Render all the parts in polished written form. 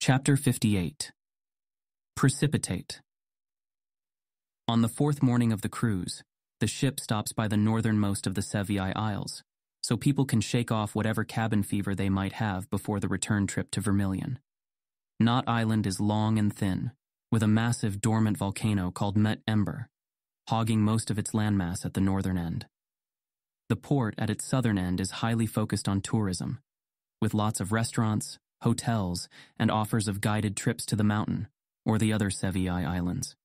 Chapter 58. Precipitate. On the fourth morning of the cruise, the ship stops by the northernmost of the Sevii Isles, so people can shake off whatever cabin fever they might have before the return trip to Vermilion. Knot Island is long and thin, with a massive dormant volcano called Met Ember, hogging most of its landmass at the northern end. The port at its southern end is highly focused on tourism, with lots of restaurants, hotels, and offers of guided trips to the mountain, or the other Sevii Islands.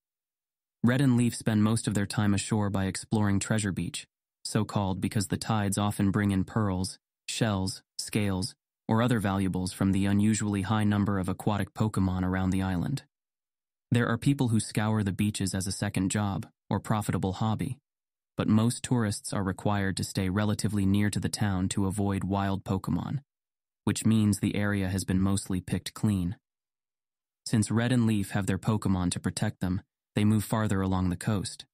Red and Leaf spend most of their time ashore by exploring Treasure Beach, so called because the tides often bring in pearls, shells, scales, or other valuables from the unusually high number of aquatic Pokemon around the island. There are people who scour the beaches as a second job or profitable hobby, but most tourists are required to stay relatively near to the town to avoid wild Pokemon, which means the area has been mostly picked clean. Since Red and Leaf have their Pokemon to protect them, they move farther along the coast.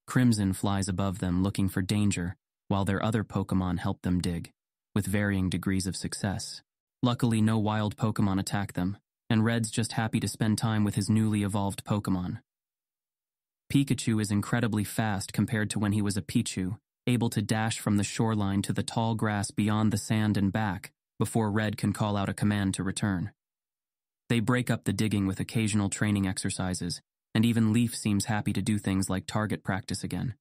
Crimson flies above them looking for danger, while their other Pokemon help them dig, with varying degrees of success. Luckily, no wild Pokemon attack them, and Red's just happy to spend time with his newly evolved Pokemon. Pikachu is incredibly fast compared to when he was a Pichu, able to dash from the shoreline to the tall grass beyond the sand and back, before Red can call out a command to return. They break up the digging with occasional training exercises, and even Leaf seems happy to do things like target practice again.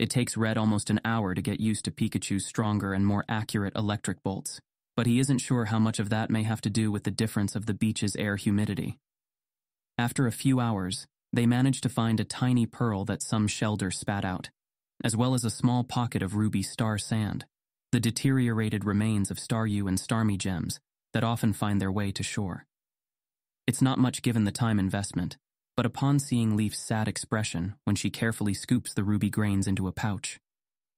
It takes Red almost an hour to get used to Pikachu's stronger and more accurate electric bolts, but he isn't sure how much of that may have to do with the difference of the beach's air humidity. After a few hours, they manage to find a tiny pearl that some shelter spat out, as well as a small pocket of ruby star sand, the deteriorated remains of Staryu and Starmie gems that often find their way to shore. It's not much given the time investment, but upon seeing Leaf's sad expression when she carefully scoops the ruby grains into a pouch,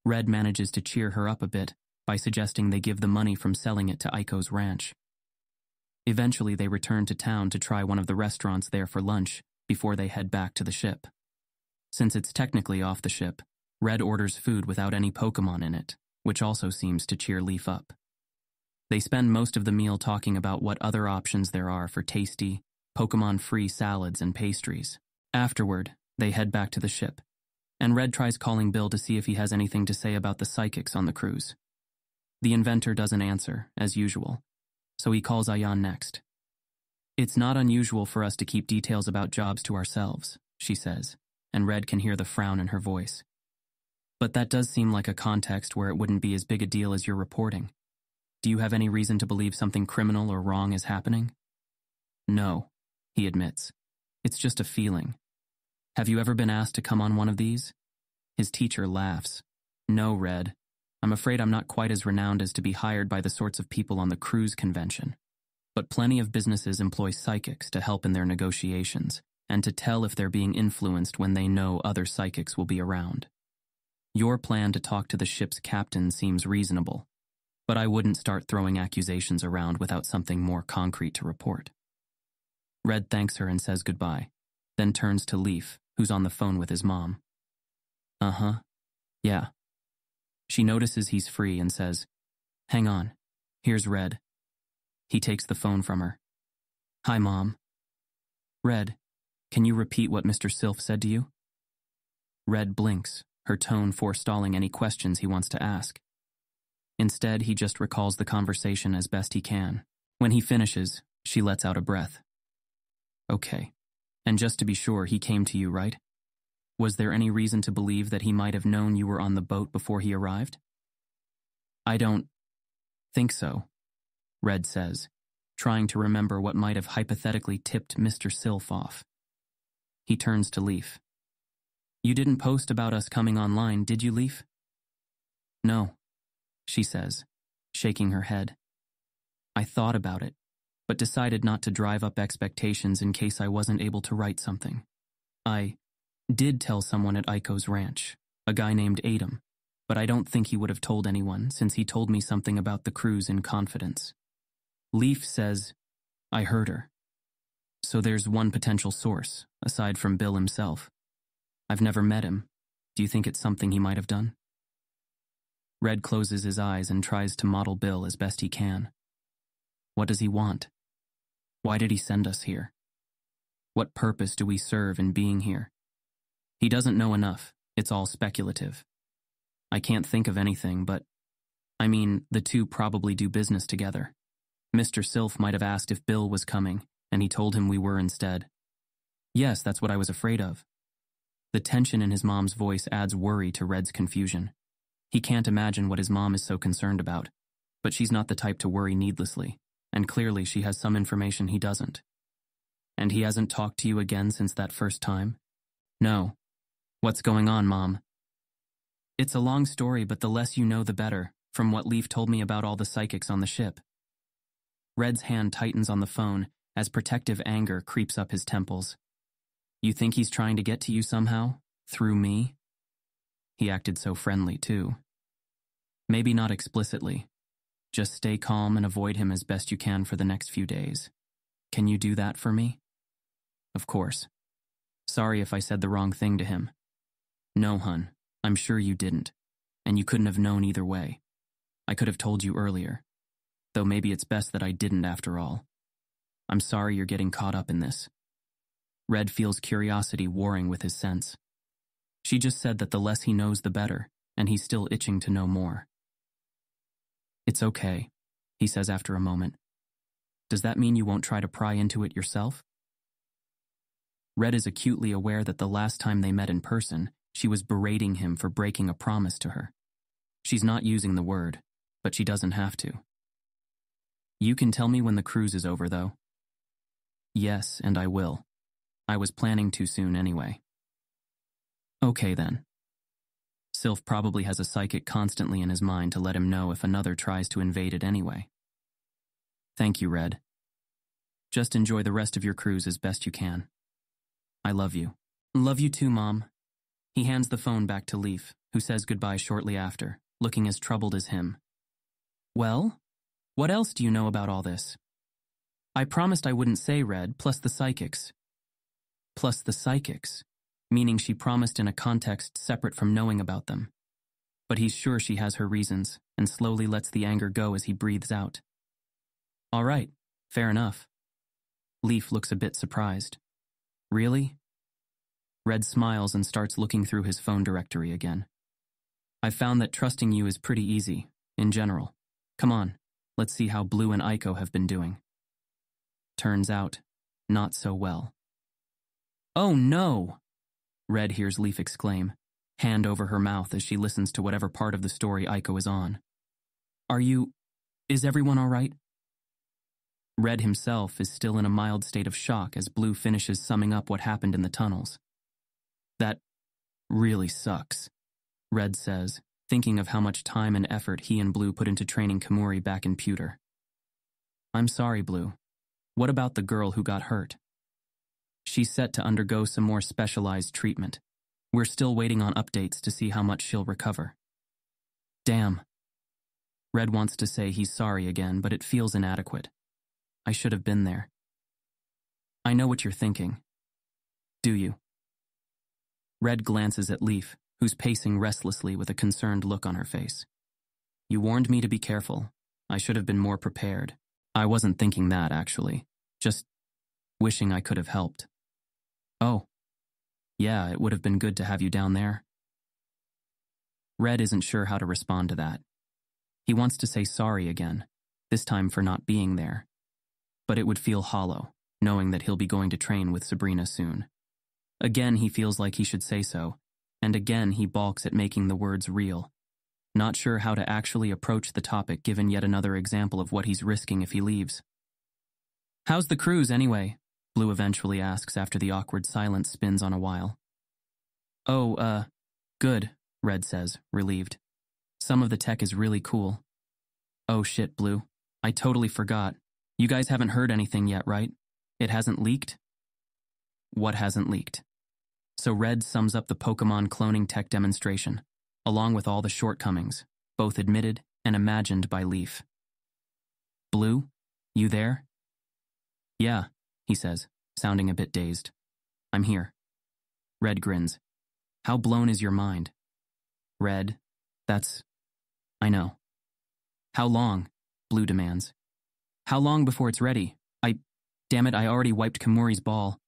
Red manages to cheer her up a bit by suggesting they give the money from selling it to Aiko's ranch. Eventually they return to town to try one of the restaurants there for lunch before they head back to the ship. Since it's technically off the ship, Red orders food without any Pokemon in it, which also seems to cheer Leaf up. They spend most of the meal talking about what other options there are for tasty, Pokemon-free salads and pastries. Afterward, they head back to the ship, and Red tries calling Bill to see if he has anything to say about the psychics on the cruise. The inventor doesn't answer, as usual, so he calls Ayan next. "It's not unusual for us to keep details about jobs to ourselves," she says, and Red can hear the frown in her voice. "But that does seem like a context where it wouldn't be as big a deal as you're reporting. Do you have any reason to believe something criminal or wrong is happening?" "No," he admits. "It's just a feeling. Have you ever been asked to come on one of these?" His teacher laughs. "No, Red. I'm afraid I'm not quite as renowned as to be hired by the sorts of people on the cruise convention. But plenty of businesses employ psychics to help in their negotiations, and to tell if they're being influenced when they know other psychics will be around. Your plan to talk to the ship's captain seems reasonable, but I wouldn't start throwing accusations around without something more concrete to report." Red thanks her and says goodbye, then turns to Leaf, who's on the phone with his mom. "Uh-huh. Yeah." She notices he's free and says, "Hang on. Here's Red." He takes the phone from her. "Hi, Mom." "Red, can you repeat what Mr. Sylph said to you?" Red blinks, her tone forestalling any questions he wants to ask. Instead, he just recalls the conversation as best he can. When he finishes, she lets out a breath. "Okay. And just to be sure, he came to you, right? Was there any reason to believe that he might have known you were on the boat before he arrived?" "I don't think so," Red says, trying to remember what might have hypothetically tipped Mr. Sylph off. He turns to Leaf. "You didn't post about us coming online, did you, Leaf?" "No," she says, shaking her head. "I thought about it, but decided not to drive up expectations in case I wasn't able to write something. I did tell someone at Aiko's ranch, a guy named Adam, but I don't think he would have told anyone since he told me something about the cruise in confidence." Leaf says, "I heard her. So there's one potential source, aside from Bill himself. I've never met him. Do you think it's something he might have done?" Red closes his eyes and tries to model Bill as best he can. "What does he want?" Why did he send us here? What purpose do we serve in being here? He doesn't know enough. It's all speculative. I can't think of anything, but I mean, the two probably do business together. Mr. Sylph might have asked if Bill was coming, and he told him we were instead. Yes, that's what I was afraid of. The tension in his mom's voice adds worry to Red's confusion. He can't imagine what his mom is so concerned about, but she's not the type to worry needlessly, and clearly she has some information he doesn't. And he hasn't talked to you again since that first time? No. What's going on, Mom? It's a long story, but the less you know, the better, from what Leaf told me about all the psychics on the ship. Red's hand tightens on the phone as protective anger creeps up his temples. You think he's trying to get to you somehow? Through me? He acted so friendly, too. Maybe not explicitly. Just stay calm and avoid him as best you can for the next few days. Can you do that for me? Of course. Sorry if I said the wrong thing to him. No, hun, I'm sure you didn't, and you couldn't have known either way. I could have told you earlier, though maybe it's best that I didn't after all. I'm sorry you're getting caught up in this. Red feels curiosity warring with his sense. She just said that the less he knows, the better, and he's still itching to know more. It's okay, he says after a moment. Does that mean you won't try to pry into it yourself? Red is acutely aware that the last time they met in person, she was berating him for breaking a promise to her. She's not using the word, but she doesn't have to. You can tell me when the cruise is over, though. Yes, and I will. I was planning to soon anyway. Okay, then. Sylph probably has a psychic constantly in his mind to let him know if another tries to invade it anyway. Thank you, Red. Just enjoy the rest of your cruise as best you can. I love you. Love you too, Mom. He hands the phone back to Leaf, who says goodbye shortly after, looking as troubled as him. Well, what else do you know about all this? I promised I wouldn't say, Red, plus the psychics. Plus the psychics, meaning she promised in a context separate from knowing about them. But he's sure she has her reasons, and slowly lets the anger go as he breathes out. All right, fair enough. Leaf looks a bit surprised. Really? Red smiles and starts looking through his phone directory again. I've found that trusting you is pretty easy, in general. Come on, let's see how Blue and Aiko have been doing. Turns out, not so well. Oh no! Red hears Leaf exclaim, hand over her mouth as she listens to whatever part of the story Aiko is on. Is everyone all right? Red himself is still in a mild state of shock as Blue finishes summing up what happened in the tunnels. That really sucks, Red says, thinking of how much time and effort he and Blue put into training Kamuri back in Pewter. I'm sorry, Blue. What about the girl who got hurt? She's set to undergo some more specialized treatment. We're still waiting on updates to see how much she'll recover. Damn. Red wants to say he's sorry again, but it feels inadequate. I should have been there. I know what you're thinking. Do you? Red glances at Leaf, who's pacing restlessly with a concerned look on her face. You warned me to be careful. I should have been more prepared. I wasn't thinking that, actually. Just wishing I could have helped. Oh. Yeah, it would have been good to have you down there. Red isn't sure how to respond to that. He wants to say sorry again, this time for not being there. But it would feel hollow, knowing that he'll be going to train with Sabrina soon. Again, he feels like he should say so, and again he balks at making the words real. Not sure how to actually approach the topic given yet another example of what he's risking if he leaves. How's the cruise anyway? Blue eventually asks after the awkward silence spins on a while. Oh, good, Red says, relieved. Some of the tech is really cool. Oh shit, Blue. I totally forgot. You guys haven't heard anything yet, right? It hasn't leaked? What hasn't leaked? So Red sums up the Pokemon cloning tech demonstration, along with all the shortcomings, both admitted and imagined by Leaf. Blue, you there? Yeah, he says, sounding a bit dazed. I'm here. Red grins. How blown is your mind? Red, I know. How long? Blue demands. How long before it's ready? Damn it, I already wiped Kamuri's ball.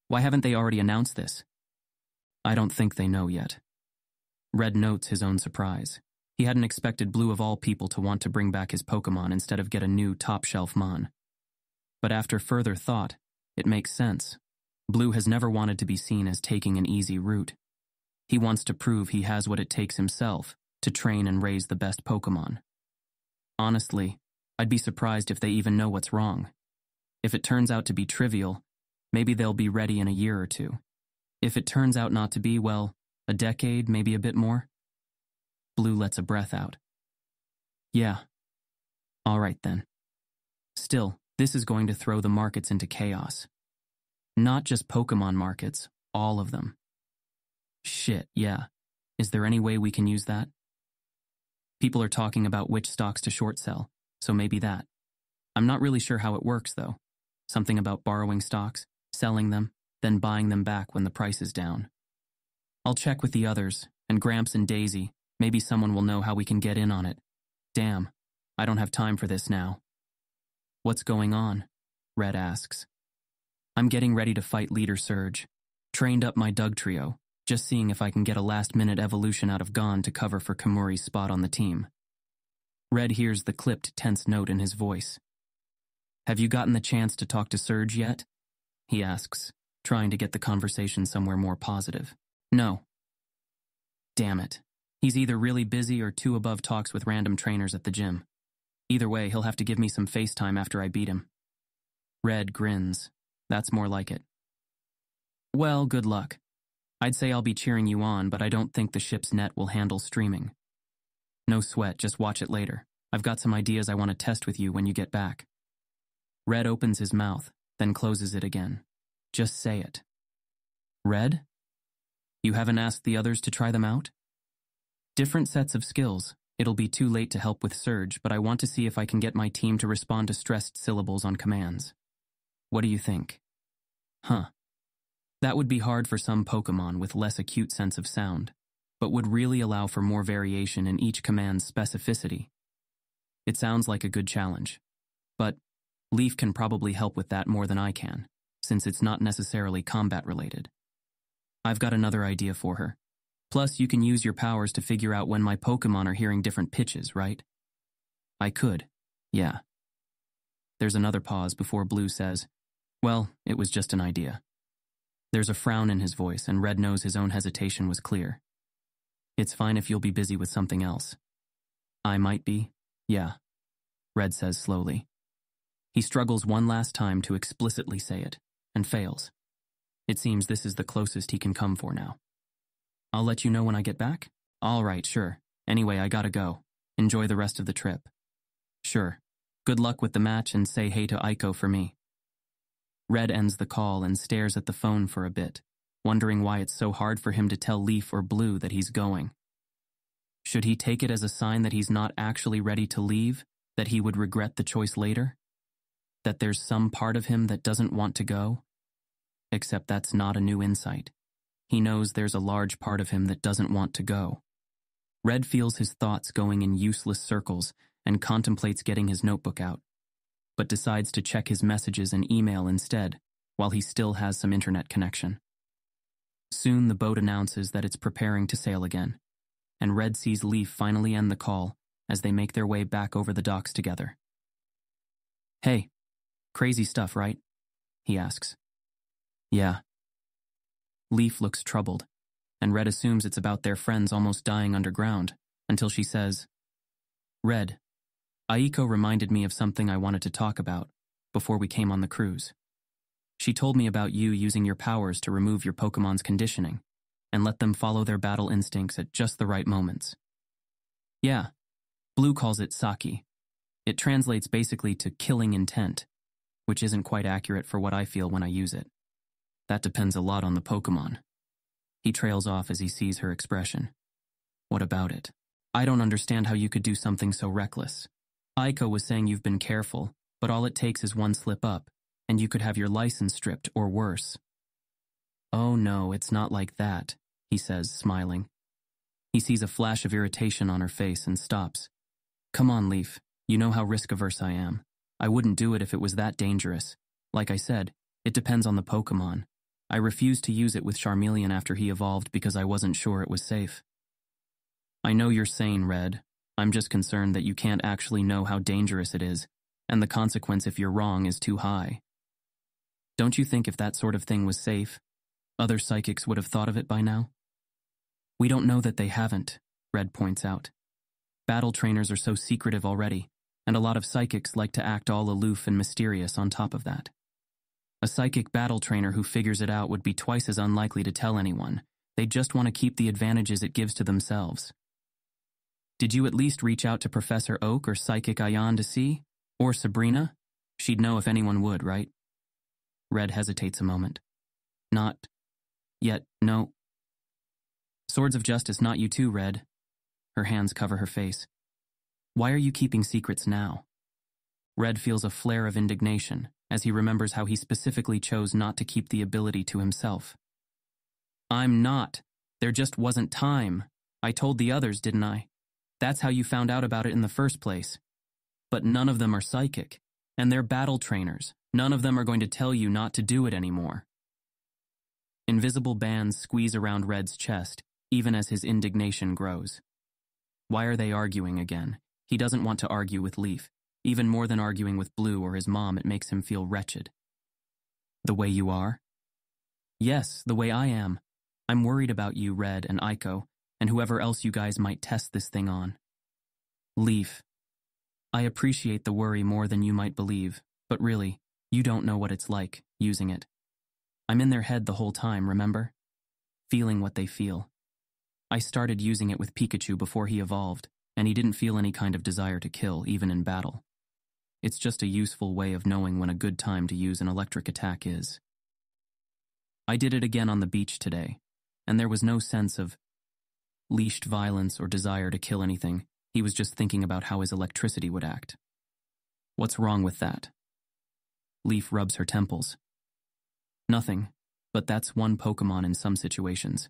Why haven't they already announced this? I don't think they know yet. Red notes his own surprise. He hadn't expected Blue of all people to want to bring back his Pokemon instead of get a new top-shelf Mon. But after further thought, it makes sense. Blue has never wanted to be seen as taking an easy route. He wants to prove he has what it takes himself to train and raise the best Pokemon. Honestly, I'd be surprised if they even know what's wrong. If it turns out to be trivial, maybe they'll be ready in a year or two. If it turns out not to be, well, a decade, maybe a bit more. Blue lets a breath out. Yeah. All right then. Still, this is going to throw the markets into chaos. Not just Pokemon markets, all of them. Shit, yeah. Is there any way we can use that? People are talking about which stocks to short sell, so maybe that. I'm not really sure how it works, though. Something about borrowing stocks, selling them, then buying them back when the price is down. I'll check with the others, and Gramps and Daisy. Maybe someone will know how we can get in on it. Damn, I don't have time for this now. What's going on? Red asks. I'm getting ready to fight Leader Surge. Trained up my Doug trio, just seeing if I can get a last-minute evolution out of Gon to cover for Kamuri's spot on the team. Red hears the clipped, tense note in his voice. Have you gotten the chance to talk to Surge yet? He asks, trying to get the conversation somewhere more positive. No. Damn it. He's either really busy or too above talks with random trainers at the gym. Either way, he'll have to give me some FaceTime after I beat him. Red grins. That's more like it. Well, good luck. I'd say I'll be cheering you on, but I don't think the ship's net will handle streaming. No sweat, just watch it later. I've got some ideas I want to test with you when you get back. Red opens his mouth, then closes it again. Just say it. Red? You haven't asked the others to try them out? Different sets of skills. It'll be too late to help with Surge, but I want to see if I can get my team to respond to stressed syllables on commands. What do you think? Huh. That would be hard for some Pokemon with less acute sense of sound, but would really allow for more variation in each command's specificity. It sounds like a good challenge, but Leaf can probably help with that more than I can, since it's not necessarily combat-related. I've got another idea for her. Plus, you can use your powers to figure out when my Pokemon are hearing different pitches, right? I could, yeah. There's another pause before Blue says, well, it was just an idea. There's a frown in his voice, and Red knows his own hesitation was clear. It's fine if you'll be busy with something else. I might be, yeah, Red says slowly. He struggles one last time to explicitly say it, and fails. It seems this is the closest he can come for now. I'll let you know when I get back? All right, sure. Anyway, I gotta go. Enjoy the rest of the trip. Sure. Good luck with the match and say hey to Aiko for me. Red ends the call and stares at the phone for a bit, wondering why it's so hard for him to tell Leaf or Blue that he's going. Should he take it as a sign that he's not actually ready to leave, that he would regret the choice later? That there's some part of him that doesn't want to go? Except that's not a new insight. He knows there's a large part of him that doesn't want to go. Red feels his thoughts going in useless circles and contemplates getting his notebook out, but decides to check his messages and email instead, while he still has some internet connection. Soon the boat announces that it's preparing to sail again, and Red sees Leaf finally end the call as they make their way back over the docks together. Hey, crazy stuff, right? He asks. Yeah. Leaf looks troubled, and Red assumes it's about their friends almost dying underground, until she says, Red, Aiko reminded me of something I wanted to talk about before we came on the cruise. She told me about you using your powers to remove your Pokemon's conditioning and let them follow their battle instincts at just the right moments. Yeah, Blue calls it Saki. It translates basically to killing intent, which isn't quite accurate for what I feel when I use it. That depends a lot on the Pokemon. He trails off as he sees her expression. What about it? I don't understand how you could do something so reckless. Aiko was saying you've been careful, but all it takes is one slip up, and you could have your license stripped or worse. Oh no, it's not like that, he says, smiling. He sees a flash of irritation on her face and stops. Come on, Leaf. You know how risk-averse I am. I wouldn't do it if it was that dangerous. Like I said, it depends on the Pokemon. I refused to use it with Charmeleon after he evolved because I wasn't sure it was safe. I know you're sane, Red. I'm just concerned that you can't actually know how dangerous it is, and the consequence if you're wrong is too high. Don't you think if that sort of thing was safe, other psychics would have thought of it by now? We don't know that they haven't, Red points out. Battle trainers are so secretive already, and a lot of psychics like to act all aloof and mysterious on top of that. A psychic battle trainer who figures it out would be twice as unlikely to tell anyone. They just want to keep the advantages it gives to themselves. Did you at least reach out to Professor Oak or Psychic Ayan to see? Or Sabrina? She'd know if anyone would, right? Red hesitates a moment. Not yet, no. Swords of Justice, not you too, Red. Her hands cover her face. Why are you keeping secrets now? Red feels a flare of indignation as he remembers how he specifically chose not to keep the ability to himself. I'm not. There just wasn't time. I told the others, didn't I? That's how you found out about it in the first place. But none of them are psychic, and they're battle trainers. None of them are going to tell you not to do it anymore. Invisible bands squeeze around Red's chest, even as his indignation grows. Why are they arguing again? He doesn't want to argue with Leaf. Even more than arguing with Blue or his mom, it makes him feel wretched. The way you are? Yes, the way I am. I'm worried about you, Red, and Aiko, and whoever else you guys might test this thing on. Leaf. I appreciate the worry more than you might believe, but really, you don't know what it's like, using it. I'm in their head the whole time, remember? Feeling what they feel. I started using it with Pikachu before he evolved, and he didn't feel any kind of desire to kill, even in battle. It's just a useful way of knowing when a good time to use an electric attack is. I did it again on the beach today, and there was no sense of leashed violence or desire to kill anything. He was just thinking about how his electricity would act. What's wrong with that? Leaf rubs her temples. Nothing, but that's one Pokemon in some situations.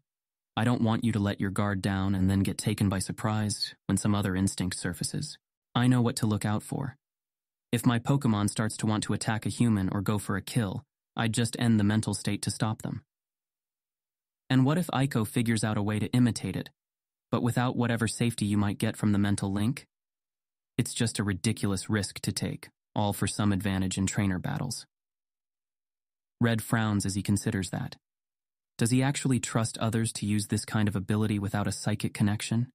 I don't want you to let your guard down and then get taken by surprise when some other instinct surfaces. I know what to look out for. If my Pokemon starts to want to attack a human or go for a kill, I'd just end the mental state to stop them. And what if Aiko figures out a way to imitate it, but without whatever safety you might get from the mental link? It's just a ridiculous risk to take, all for some advantage in trainer battles. Red frowns as he considers that. Does he actually trust others to use this kind of ability without a psychic connection?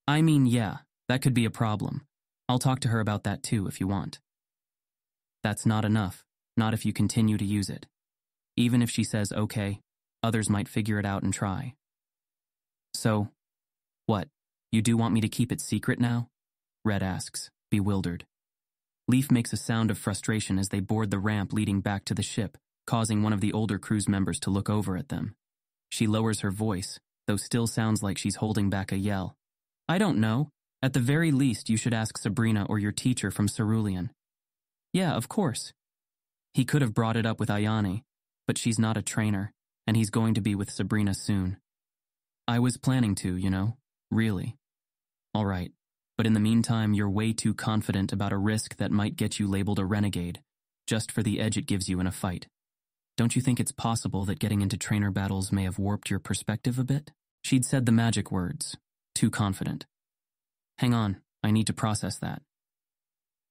I mean, yeah, that could be a problem. I'll talk to her about that too if you want. That's not enough, not if you continue to use it. Even if she says okay, others might figure it out and try. So, what, you do want me to keep it secret now? Red asks, bewildered. Leaf makes a sound of frustration as they board the ramp leading back to the ship, causing one of the older crew's members to look over at them. She lowers her voice, though still sounds like she's holding back a yell. I don't know. At the very least, you should ask Sabrina or your teacher from Cerulean. Yeah, of course. He could have brought it up with Ayane, but she's not a trainer, and he's going to be with Sabrina soon. I was planning to, really. All right, but in the meantime, you're way too confident about a risk that might get you labeled a renegade, just for the edge it gives you in a fight. Don't you think it's possible that getting into trainer battles may have warped your perspective a bit? She'd said the magic words, too confident. Hang on, I need to process that.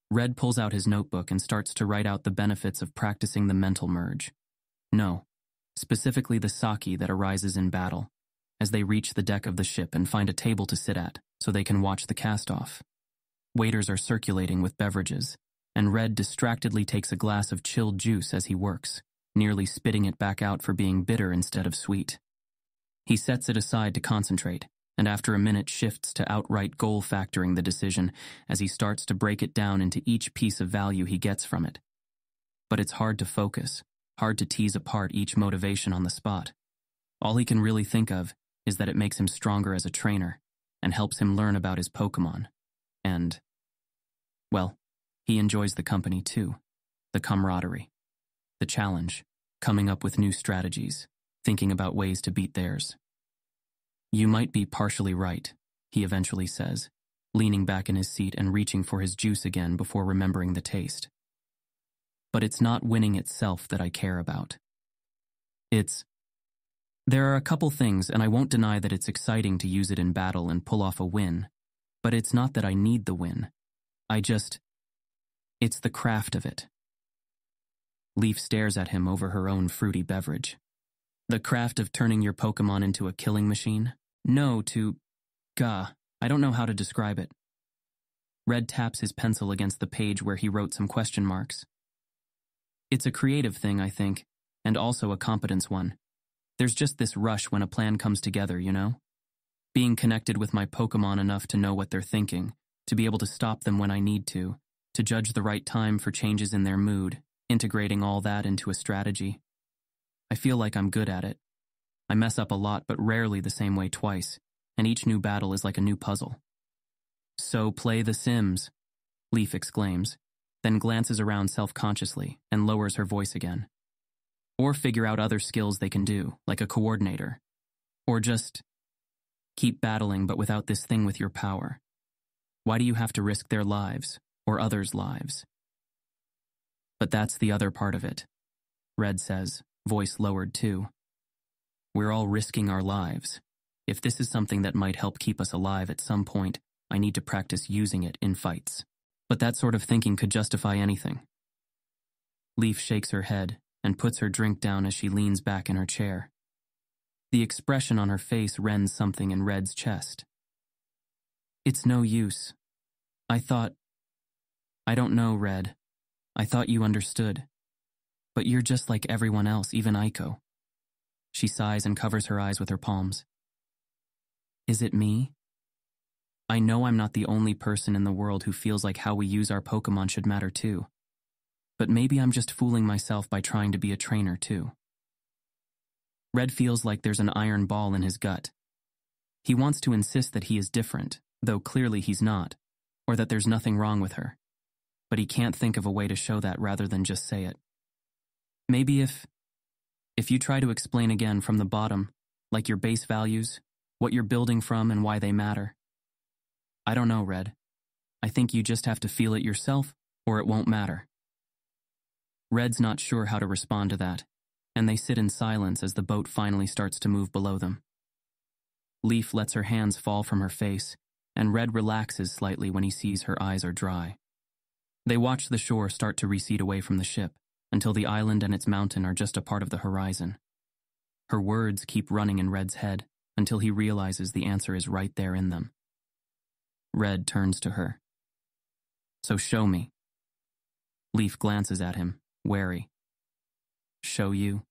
Red pulls out his notebook and starts to write out the benefits of practicing the mental merge. No, specifically the sake that arises in battle, as they reach the deck of the ship and find a table to sit at so they can watch the cast-off. Waiters are circulating with beverages, and Red distractedly takes a glass of chilled juice as he works, nearly spitting it back out for being bitter instead of sweet. He sets it aside to concentrate, and after a minute shifts to outright goal-factoring the decision as he starts to break it down into each piece of value he gets from it. But it's hard to focus, hard to tease apart each motivation on the spot. All he can really think of is that it makes him stronger as a trainer and helps him learn about his Pokemon. And, well, he enjoys the company too, the camaraderie, the challenge, coming up with new strategies, thinking about ways to beat theirs. You might be partially right, he eventually says, leaning back in his seat and reaching for his juice again before remembering the taste. but it's not winning itself that I care about. There are a couple things, and I won't deny that it's exciting to use it in battle and pull off a win, but it's not that I need the win. It's the craft of it. Leaf stares at him over her own fruity beverage. The craft of turning your Pokemon into a killing machine? No, I don't know how to describe it. Red taps his pencil against the page where he wrote some question marks. It's a creative thing, I think, and also a competence one. There's just this rush when a plan comes together, you know? Being connected with my Pokemon enough to know what they're thinking, to be able to stop them when I need to judge the right time for changes in their mood, integrating all that into a strategy. I feel like I'm good at it. I mess up a lot, but rarely the same way twice, and each new battle is like a new puzzle. So play The Sims, Leaf exclaims, then glances around self-consciously and lowers her voice again. Or figure out other skills they can do, like a coordinator. Or just keep battling but without this thing with your power. Why do you have to risk their lives, or others' lives? But that's the other part of it, Red says, voice lowered too. We're all risking our lives. If this is something that might help keep us alive at some point, I need to practice using it in fights. But that sort of thinking could justify anything. Leaf shakes her head and puts her drink down as she leans back in her chair. The expression on her face rends something in Red's chest. It's no use. I don't know, Red. I thought you understood. But you're just like everyone else, even Aiko. She sighs and covers her eyes with her palms. Is it me? I know I'm not the only person in the world who feels like how we use our Pokemon should matter too. But maybe I'm just fooling myself by trying to be a trainer too. Red feels like there's an iron ball in his gut. He wants to insist that he is different, though clearly he's not, or that there's nothing wrong with her. But he can't think of a way to show that rather than just say it. Maybe if you try to explain again from the bottom, like your base values, what you're building from and why they matter. I don't know, Red. I think you just have to feel it yourself, or it won't matter. Red's not sure how to respond to that, and they sit in silence as the boat finally starts to move below them. Leaf lets her hands fall from her face, and Red relaxes slightly when he sees her eyes are dry. They watch the shore start to recede away from the ship, until the island and its mountain are just a part of the horizon. Her words keep running in Red's head, until he realizes the answer is right there in them. Red turns to her. So show me. Leaf glances at him, wary. Show you?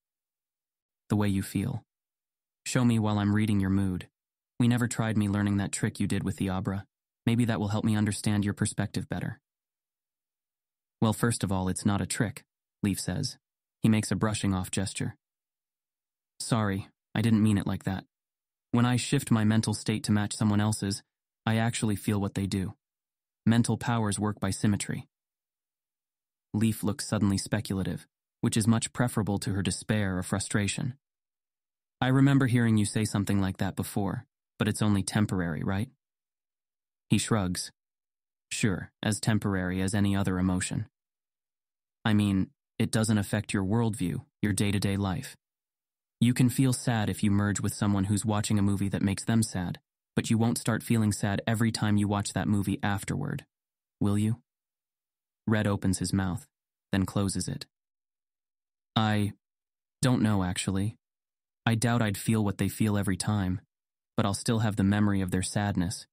The way you feel. Show me while I'm reading your mood. We never tried me learning that trick you did with the Abra. Maybe that will help me understand your perspective better. Well, first of all, it's not a trick, Leaf says. He makes a brushing off gesture. Sorry, I didn't mean it like that. When I shift my mental state to match someone else's, I actually feel what they do. Mental powers work by symmetry. Leaf looks suddenly speculative, which is much preferable to her despair or frustration. I remember hearing you say something like that before, but it's only temporary, right? He shrugs. Sure, as temporary as any other emotion. I mean, it doesn't affect your worldview, your day-to-day life. You can feel sad if you merge with someone who's watching a movie that makes them sad, but you won't start feeling sad every time you watch that movie afterward, will you? Red opens his mouth, then closes it. I don't know, actually. I doubt I'd feel what they feel every time, but I'll still have the memory of their sadness,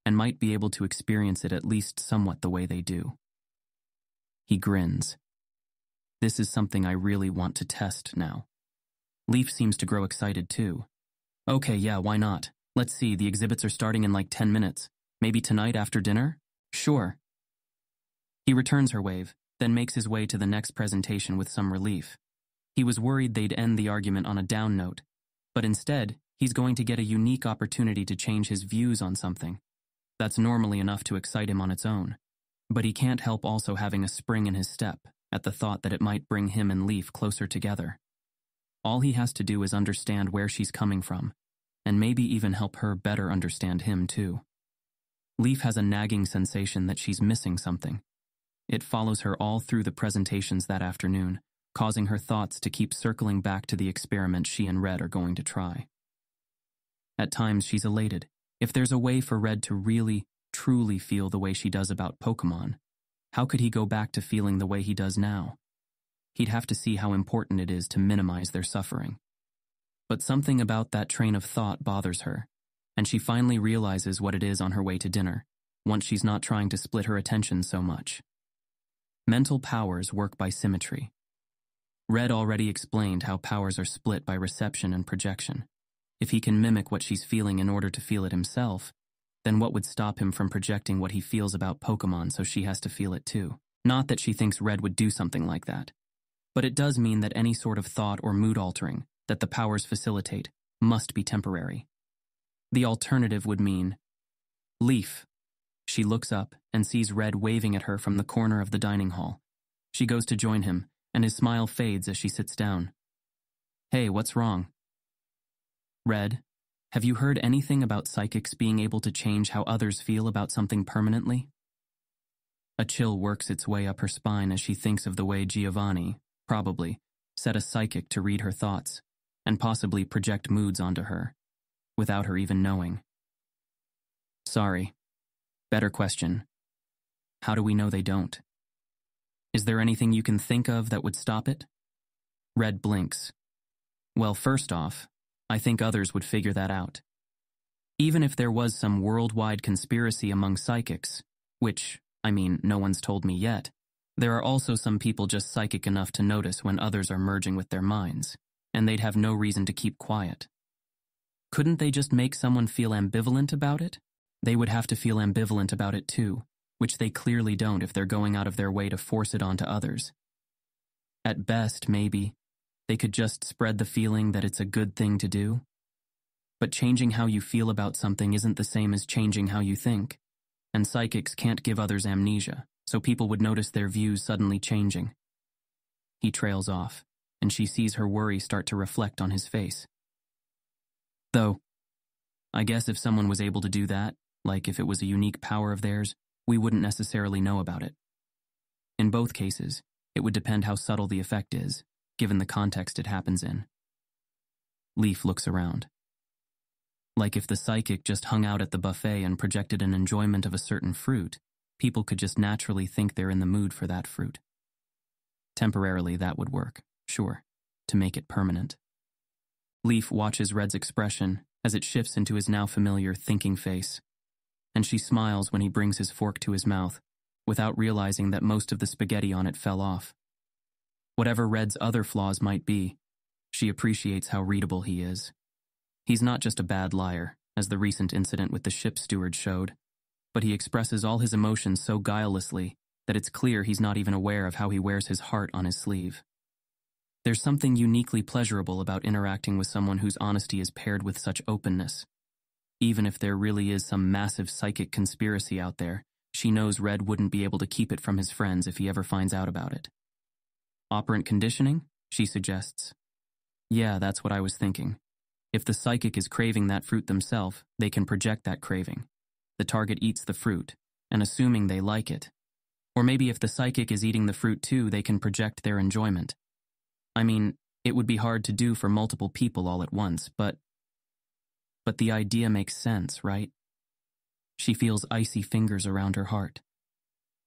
and might be able to experience it at least somewhat the way they do. He grins. This is something I really want to test now. Leaf seems to grow excited too. Okay, yeah, why not? Let's see, the exhibits are starting in like 10 minutes. Maybe tonight after dinner? Sure. He returns her wave, then makes his way to the next presentation with some relief. He was worried they'd end the argument on a down note, but instead, he's going to get a unique opportunity to change his views on something. That's normally enough to excite him on its own, but he can't help also having a spring in his step at the thought that it might bring him and Leaf closer together. All he has to do is understand where she's coming from, and maybe even help her better understand him too. Leaf has a nagging sensation that she's missing something. It follows her all through the presentations that afternoon, causing her thoughts to keep circling back to the experiment she and Red are going to try. At times, she's elated. If there's a way for Red to really, truly feel the way she does about Pokemon, how could he go back to feeling the way he does now? He'd have to see how important it is to minimize their suffering. But something about that train of thought bothers her, and she finally realizes what it is on her way to dinner, once she's not trying to split her attention so much. Mental powers work by symmetry. Red already explained how powers are split by reception and projection. If he can mimic what she's feeling in order to feel it himself, then what would stop him from projecting what he feels about Pokemon so she has to feel it too? Not that she thinks Red would do something like that. But it does mean that any sort of thought or mood altering that the powers facilitate must be temporary. The alternative would mean, Leaf. She looks up and sees Red waving at her from the corner of the dining hall. She goes to join him, and his smile fades as she sits down. Hey, what's wrong? Red, have you heard anything about psychics being able to change how others feel about something permanently? A chill works its way up her spine as she thinks of the way Giovanni, probably, set a psychic to read her thoughts, and possibly project moods onto her, without her even knowing. Sorry. Better question. How do we know they don't? Is there anything you can think of that would stop it? Red blinks. Well, first off, I think others would figure that out. Even if there was some worldwide conspiracy among psychics, which, no one's told me yet, there are also some people just psychic enough to notice when others are merging with their minds, and they'd have no reason to keep quiet. Couldn't they just make someone feel ambivalent about it? They would have to feel ambivalent about it too, which they clearly don't if they're going out of their way to force it onto others. At best, maybe, they could just spread the feeling that it's a good thing to do. But changing how you feel about something isn't the same as changing how you think, and psychics can't give others amnesia, so people would notice their views suddenly changing. He trails off, and she sees her worry start to reflect on his face. Though, I guess if someone was able to do that, like if it was a unique power of theirs, we wouldn't necessarily know about it. In both cases, it would depend how subtle the effect is, given the context it happens in. Leaf looks around. Like if the psychic just hung out at the buffet and projected an enjoyment of a certain fruit, people could just naturally think they're in the mood for that fruit. Temporarily, that would work, sure, to make it permanent. Leaf watches Red's expression as it shifts into his now familiar thinking face, and she smiles when he brings his fork to his mouth, without realizing that most of the spaghetti on it fell off. Whatever Red's other flaws might be, she appreciates how readable he is. He's not just a bad liar, as the recent incident with the ship steward showed, but he expresses all his emotions so guilelessly that it's clear he's not even aware of how he wears his heart on his sleeve. There's something uniquely pleasurable about interacting with someone whose honesty is paired with such openness. Even if there really is some massive psychic conspiracy out there, she knows Red wouldn't be able to keep it from his friends if he ever finds out about it. Operant conditioning? She suggests. Yeah, that's what I was thinking. If the psychic is craving that fruit themselves, they can project that craving. The target eats the fruit, and assuming they like it. Or maybe if the psychic is eating the fruit too, they can project their enjoyment. It would be hard to do for multiple people all at once, but the idea makes sense, right? She feels icy fingers around her heart.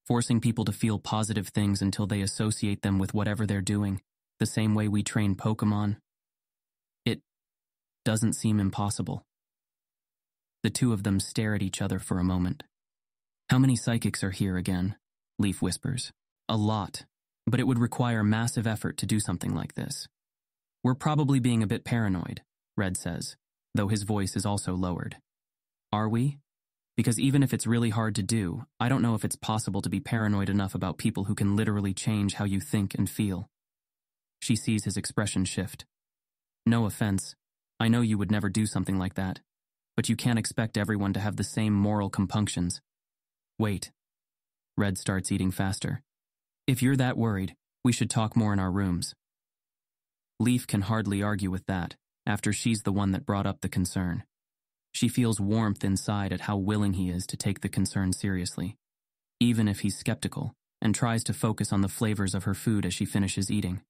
Forcing people to feel positive things until they associate them with whatever they're doing, the same way we train Pokemon. It doesn't seem impossible. The two of them stare at each other for a moment. How many psychics are here again? Leaf whispers. A lot, but it would require massive effort to do something like this. We're probably being a bit paranoid, Red says, though his voice is also lowered. Are we? Because even if it's really hard to do, I don't know if it's possible to be paranoid enough about people who can literally change how you think and feel. She sees his expression shift. No offense, I know you would never do something like that, but you can't expect everyone to have the same moral compunctions. Wait. Red starts eating faster. If you're that worried, we should talk more in our rooms. Leaf can hardly argue with that, after she's the one that brought up the concern. She feels warmth inside at how willing he is to take the concern seriously. Even if he's skeptical, and tries to focus on the flavors of her food as she finishes eating,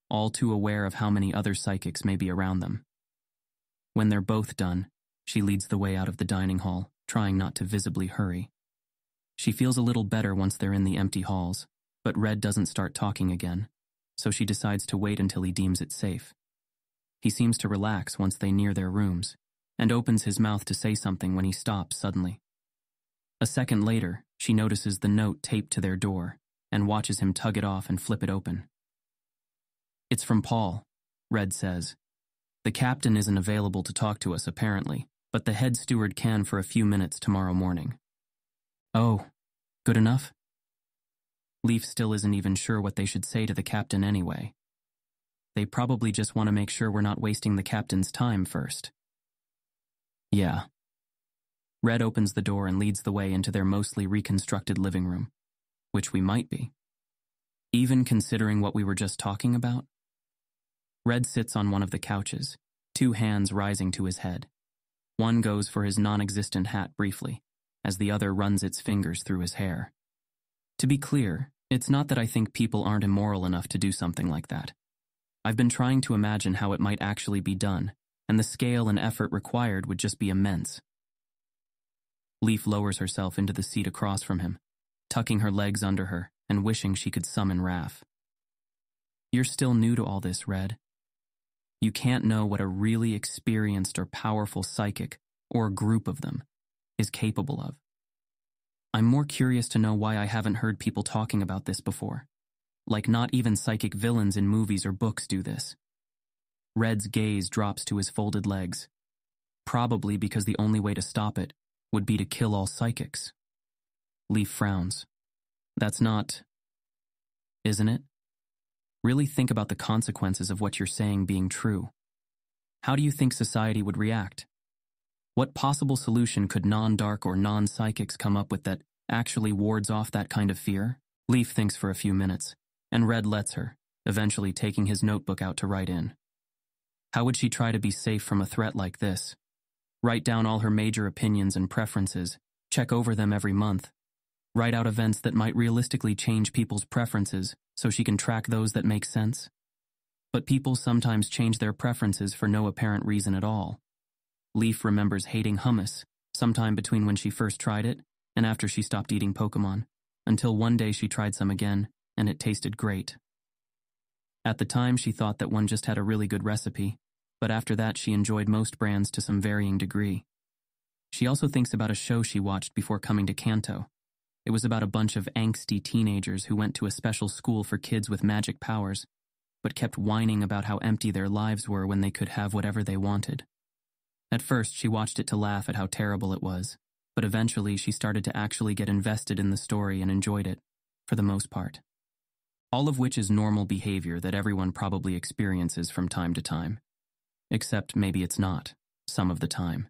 all too aware of how many other psychics may be around them. When they're both done, she leads the way out of the dining hall, trying not to visibly hurry. She feels a little better once they're in the empty halls, but Red doesn't start talking again, so she decides to wait until he deems it safe. He seems to relax once they near their rooms, and opens his mouth to say something when he stops suddenly. A second later, she notices the note taped to their door, and watches him tug it off and flip it open. "It's from Paul," Red says. "The captain isn't available to talk to us apparently, but the head steward can for a few minutes tomorrow morning." "Oh, good enough?" Leaf still isn't even sure what they should say to the captain anyway. They probably just want to make sure we're not wasting the captain's time first. "Yeah." Red opens the door and leads the way into their mostly reconstructed living room, which we might be. Even considering what we were just talking about? Red sits on one of the couches, two hands rising to his head. One goes for his non-existent hat briefly, as the other runs its fingers through his hair. To be clear, it's not that I think people aren't immoral enough to do something like that. I've been trying to imagine how it might actually be done, and the scale and effort required would just be immense. Leaf lowers herself into the seat across from him, tucking her legs under her and wishing she could summon wrath. "You're still new to all this, Red. You can't know what a really experienced or powerful psychic, or a group of them, is capable of. I'm more curious to know why I haven't heard people talking about this before. Like not even psychic villains in movies or books do this." Red's gaze drops to his folded legs, probably because the only way to stop it would be to kill all psychics. Leaf frowns. "That's not... isn't it? Really think about the consequences of what you're saying being true. How do you think society would react? What possible solution could non-dark or non-psychics come up with that actually wards off that kind of fear?" Leaf thinks for a few minutes, and Red lets her, eventually taking his notebook out to write in. How would she try to be safe from a threat like this? Write down all her major opinions and preferences, check over them every month, write out events that might realistically change people's preferences so she can track those that make sense. But people sometimes change their preferences for no apparent reason at all. Leaf remembers hating hummus, sometime between when she first tried it and after she stopped eating Pokemon, until one day she tried some again, and it tasted great. At the time, she thought that one just had a really good recipe, but after that she enjoyed most brands to some varying degree. She also thinks about a show she watched before coming to Kanto. It was about a bunch of angsty teenagers who went to a special school for kids with magic powers, but kept whining about how empty their lives were when they could have whatever they wanted. At first, she watched it to laugh at how terrible it was, but eventually she started to actually get invested in the story and enjoyed it, for the most part. All of which is normal behavior that everyone probably experiences from time to time. Except maybe it's not, some of the time.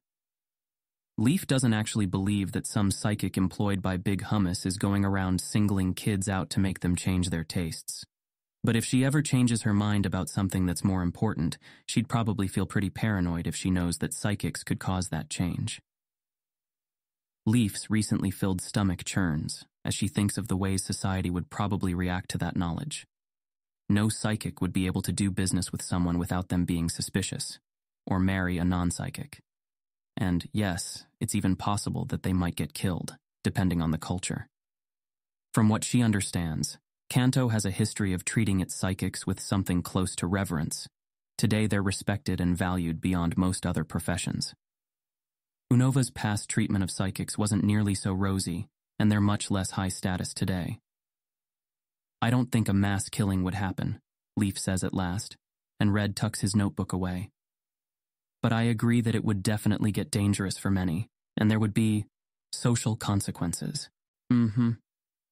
Leaf doesn't actually believe that some psychic employed by Big Hummus is going around singling kids out to make them change their tastes. But if she ever changes her mind about something that's more important, she'd probably feel pretty paranoid if she knows that psychics could cause that change. Leaf's recently filled stomach churns as she thinks of the ways society would probably react to that knowledge. No psychic would be able to do business with someone without them being suspicious, or marry a non-psychic. And yes, it's even possible that they might get killed, depending on the culture. From what she understands, Kanto has a history of treating its psychics with something close to reverence. Today they're respected and valued beyond most other professions. Unova's past treatment of psychics wasn't nearly so rosy, and they're much less high status today. "I don't think a mass killing would happen," Leaf says at last, and Red tucks his notebook away. "But I agree that it would definitely get dangerous for many, and there would be social consequences."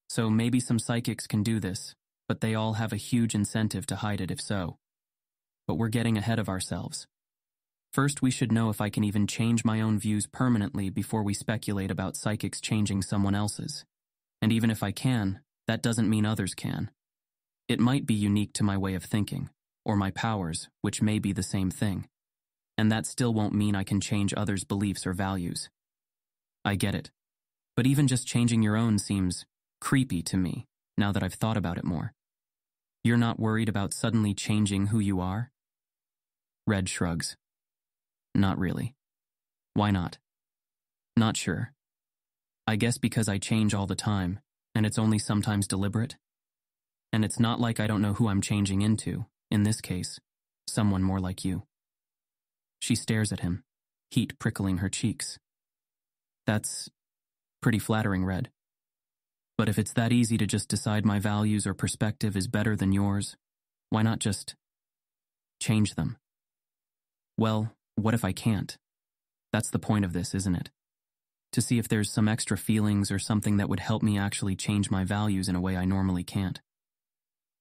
"So maybe some psychics can do this, but they all have a huge incentive to hide it if so. But we're getting ahead of ourselves. First, we should know if I can even change my own views permanently before we speculate about psychics changing someone else's. And even if I can, that doesn't mean others can. It might be unique to my way of thinking, or my powers, which may be the same thing. And that still won't mean I can change others' beliefs or values. I get it. But even just changing your own seems creepy to me, now that I've thought about it more. You're not worried about suddenly changing who you are? Red shrugs. Not really. Why not? Not sure. I guess because I change all the time, and it's only sometimes deliberate. And it's not like I don't know who I'm changing into, in this case, someone more like you. She stares at him, heat prickling her cheeks. That's pretty flattering, Red. But if it's that easy to just decide my values or perspective is better than yours, why not just change them? Well, what if I can't? That's the point of this, isn't it? To see if there's some extra feelings or something that would help me actually change my values in a way I normally can't.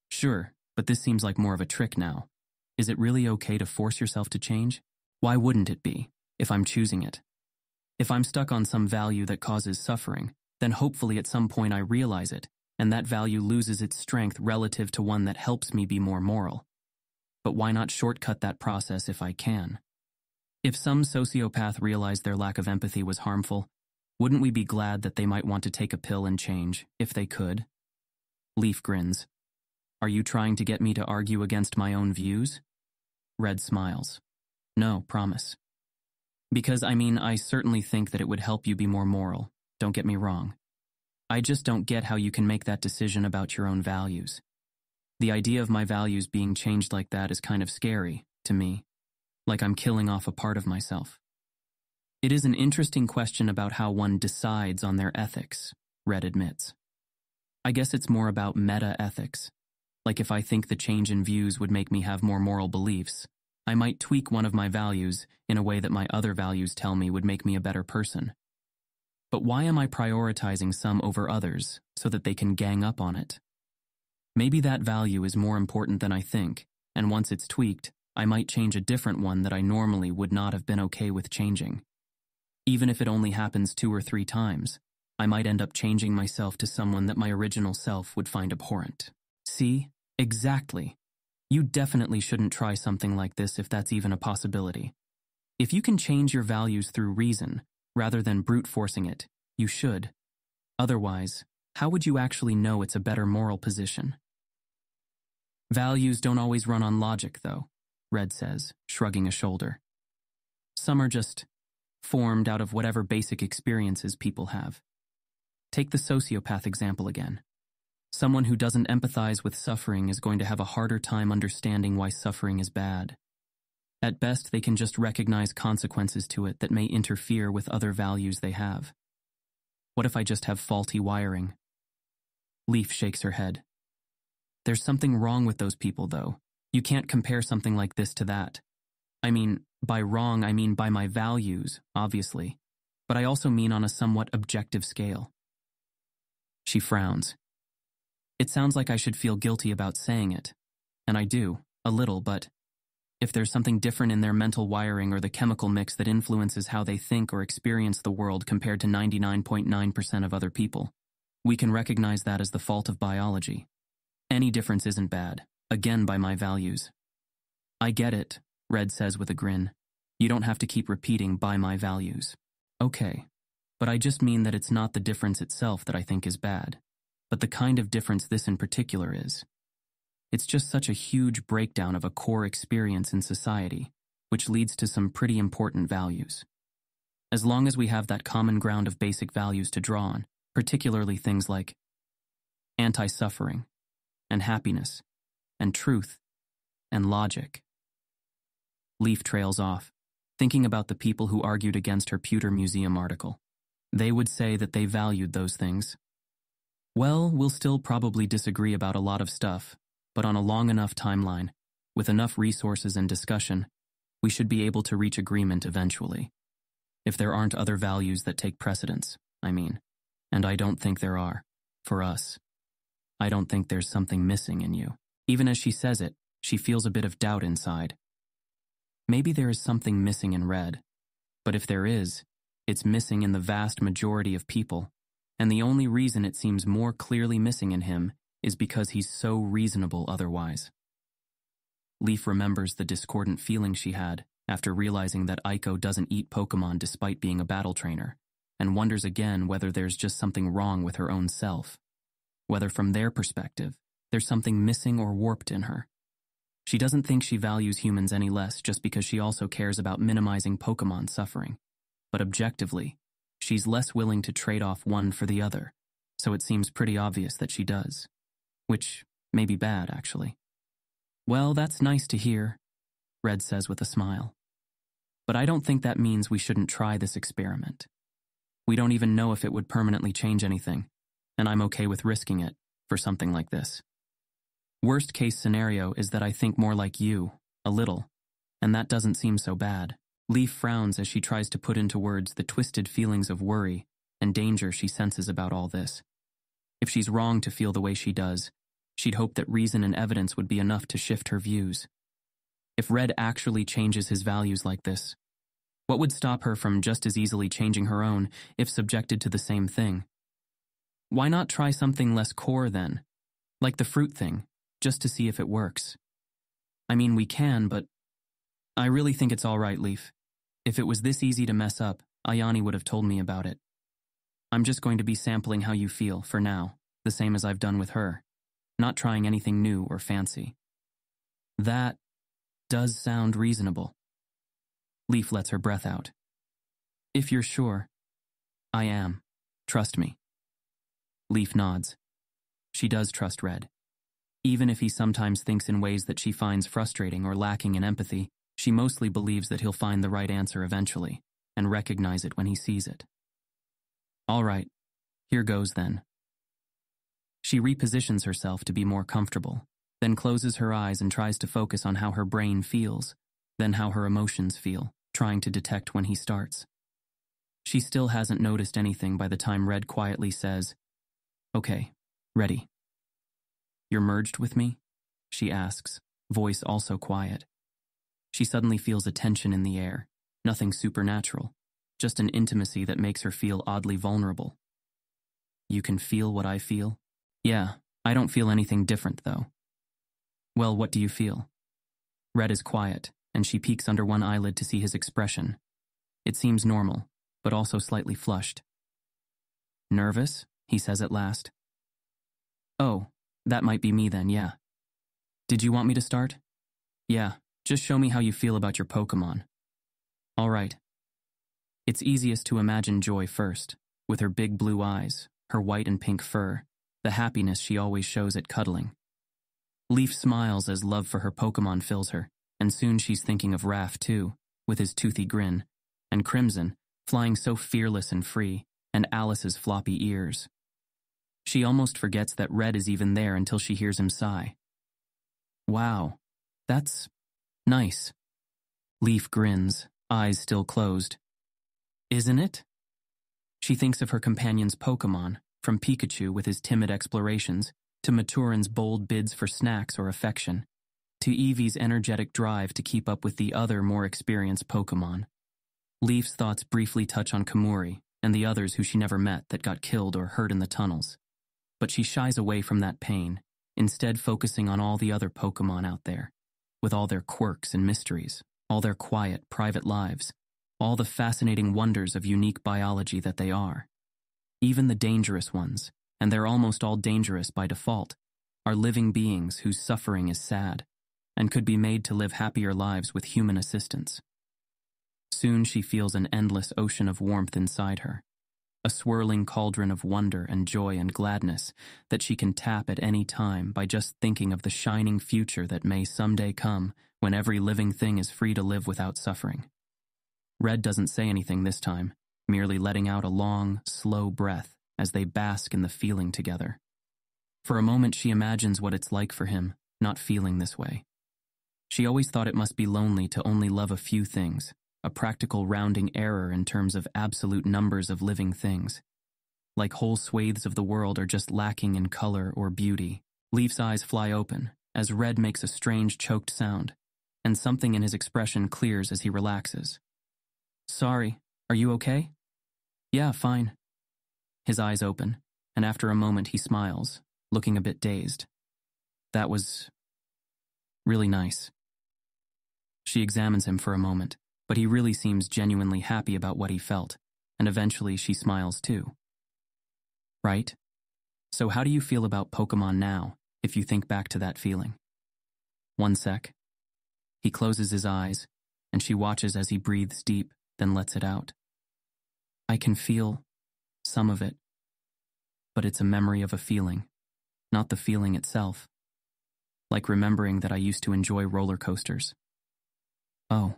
Sure, but this seems like more of a trick now. Is it really okay to force yourself to change? Why wouldn't it be, if I'm choosing it? If I'm stuck on some value that causes suffering, then hopefully at some point I realize it, and that value loses its strength relative to one that helps me be more moral. But why not shortcut that process if I can? If some sociopath realized their lack of empathy was harmful, wouldn't we be glad that they might want to take a pill and change, if they could? Leaf grins. Are you trying to get me to argue against my own views? Red smiles. No, promise. Because, I certainly think that it would help you be more moral, don't get me wrong. I just don't get how you can make that decision about your own values. The idea of my values being changed like that is kind of scary, to me, like I'm killing off a part of myself. It is an interesting question about how one decides on their ethics, Red admits. I guess it's more about meta-ethics. Like if I think the change in views would make me have more moral beliefs, I might tweak one of my values in a way that my other values tell me would make me a better person. But why am I prioritizing some over others so that they can gang up on it? Maybe that value is more important than I think, and once it's tweaked, I might change a different one that I normally would not have been okay with changing. Even if it only happens 2 or 3 times, I might end up changing myself to someone that my original self would find abhorrent. See? Exactly. You definitely shouldn't try something like this if that's even a possibility. If you can change your values through reason, rather than brute forcing it, you should. Otherwise, how would you actually know it's a better moral position? Values don't always run on logic, though, Red says, shrugging a shoulder. Some are just formed out of whatever basic experiences people have. Take the sociopath example again. Someone who doesn't empathize with suffering is going to have a harder time understanding why suffering is bad. At best, they can just recognize consequences to it that may interfere with other values they have. What if I just have faulty wiring? Leaf shakes her head. There's something wrong with those people, though. You can't compare something like this to that. By wrong, I mean by my values, obviously, but I also mean on a somewhat objective scale. She frowns. It sounds like I should feel guilty about saying it, and I do, a little, but if there's something different in their mental wiring or the chemical mix that influences how they think or experience the world compared to 99.9% of other people, we can recognize that as the fault of biology. Any difference isn't bad, again by my values. I get it, Red says with a grin. You don't have to keep repeating by my values. Okay, but I just mean that it's not the difference itself that I think is bad, but the kind of difference this in particular is. It's just such a huge breakdown of a core experience in society, which leads to some pretty important values. As long as we have that common ground of basic values to draw on, particularly things like anti-suffering, and happiness, and truth, and logic. Leaf trails off, thinking about the people who argued against her Pewter Museum article. They would say that they valued those things. Well, we'll still probably disagree about a lot of stuff, but on a long enough timeline, with enough resources and discussion, we should be able to reach agreement eventually. If there aren't other values that take precedence, and I don't think there are, for us. I don't think there's something missing in you. Even as she says it, she feels a bit of doubt inside. Maybe there is something missing in Red, but if there is, it's missing in the vast majority of people, and the only reason it seems more clearly missing in him is because he's so reasonable otherwise. Leaf remembers the discordant feeling she had after realizing that Aiko doesn't eat Pokemon despite being a battle trainer, and wonders again whether there's just something wrong with her own self. whether from their perspective, there's something missing or warped in her. She doesn't think she values humans any less just because she also cares about minimizing Pokemon's suffering. But objectively, she's less willing to trade off one for the other, so it seems pretty obvious that she does. Which may be bad, actually. Well, that's nice to hear, Red says with a smile. But I don't think that means we shouldn't try this experiment. We don't even know if it would permanently change anything, and I'm okay with risking it for something like this. Worst case scenario is that I think more like you, a little, and that doesn't seem so bad. Leaf frowns as she tries to put into words the twisted feelings of worry and danger she senses about all this. If she's wrong to feel the way she does, she'd hope that reason and evidence would be enough to shift her views. If Red actually changes his values like this, what would stop her from just as easily changing her own if subjected to the same thing? Why not try something less core then, like the fruit thing, just to see if it works? I mean, we can, but I really think it's all right, Leaf. If it was this easy to mess up, Ayani would have told me about it. I'm just going to be sampling how you feel, for now, the same as I've done with her, not trying anything new or fancy. That does sound reasonable. Leaf lets her breath out. If you're sure. I am. Trust me. Leaf nods. She does trust Red. Even if he sometimes thinks in ways that she finds frustrating or lacking in empathy, she mostly believes that he'll find the right answer eventually, and recognize it when he sees it. All right, here goes then. She repositions herself to be more comfortable, then closes her eyes and tries to focus on how her brain feels, then how her emotions feel, trying to detect when he starts. She still hasn't noticed anything by the time Red quietly says, "Okay, ready." "You're merged with me?" she asks, voice also quiet. She suddenly feels a tension in the air, nothing supernatural, just an intimacy that makes her feel oddly vulnerable. "You can feel what I feel?" "Yeah, I don't feel anything different, though." "Well, what do you feel?" Red is quiet, and she peeks under one eyelid to see his expression. It seems normal, but also slightly flushed. "Nervous?" he says at last. "Oh, that might be me then, yeah." "Did you want me to start?" "Yeah, just show me how you feel about your Pokemon." "All right." It's easiest to imagine Joy first, with her big blue eyes, her white and pink fur, the happiness she always shows at cuddling. Leaf smiles as love for her Pokemon fills her, and soon she's thinking of Raph too, with his toothy grin, and Crimson, flying so fearless and free, and Alice's floppy ears. She almost forgets that Red is even there until she hears him sigh. "Wow, that's nice." Leaf grins, eyes still closed. "Isn't it?" She thinks of her companion's Pokemon, from Pikachu with his timid explorations, to Maturin's bold bids for snacks or affection, to Eevee's energetic drive to keep up with the other more experienced Pokemon. Leaf's thoughts briefly touch on Kamuri and the others who she never met that got killed or hurt in the tunnels. But she shies away from that pain, instead focusing on all the other Pokemon out there, with all their quirks and mysteries, all their quiet, private lives, all the fascinating wonders of unique biology that they are. Even the dangerous ones, and they're almost all dangerous by default, are living beings whose suffering is sad, and could be made to live happier lives with human assistance. Soon she feels an endless ocean of warmth inside her, a swirling cauldron of wonder and joy and gladness that she can tap at any time by just thinking of the shining future that may someday come when every living thing is free to live without suffering. Red doesn't say anything this time, merely letting out a long, slow breath as they bask in the feeling together. For a moment she imagines what it's like for him, not feeling this way. She always thought it must be lonely to only love a few things, a practical rounding error in terms of absolute numbers of living things. Like whole swathes of the world are just lacking in color or beauty. Leaf's eyes fly open as Red makes a strange choked sound, and something in his expression clears as he relaxes. "Sorry, are you okay?" "Yeah, fine." His eyes open, and after a moment he smiles, looking a bit dazed. "That was really nice." She examines him for a moment, but he really seems genuinely happy about what he felt, and eventually she smiles too. "Right?" So how do you feel about Pokemon now, if you think back to that feeling? 1 sec. He closes his eyes, and she watches as he breathes deep, then lets it out. I can feel some of it, but it's a memory of a feeling, not the feeling itself. Like remembering that I used to enjoy roller coasters. Oh.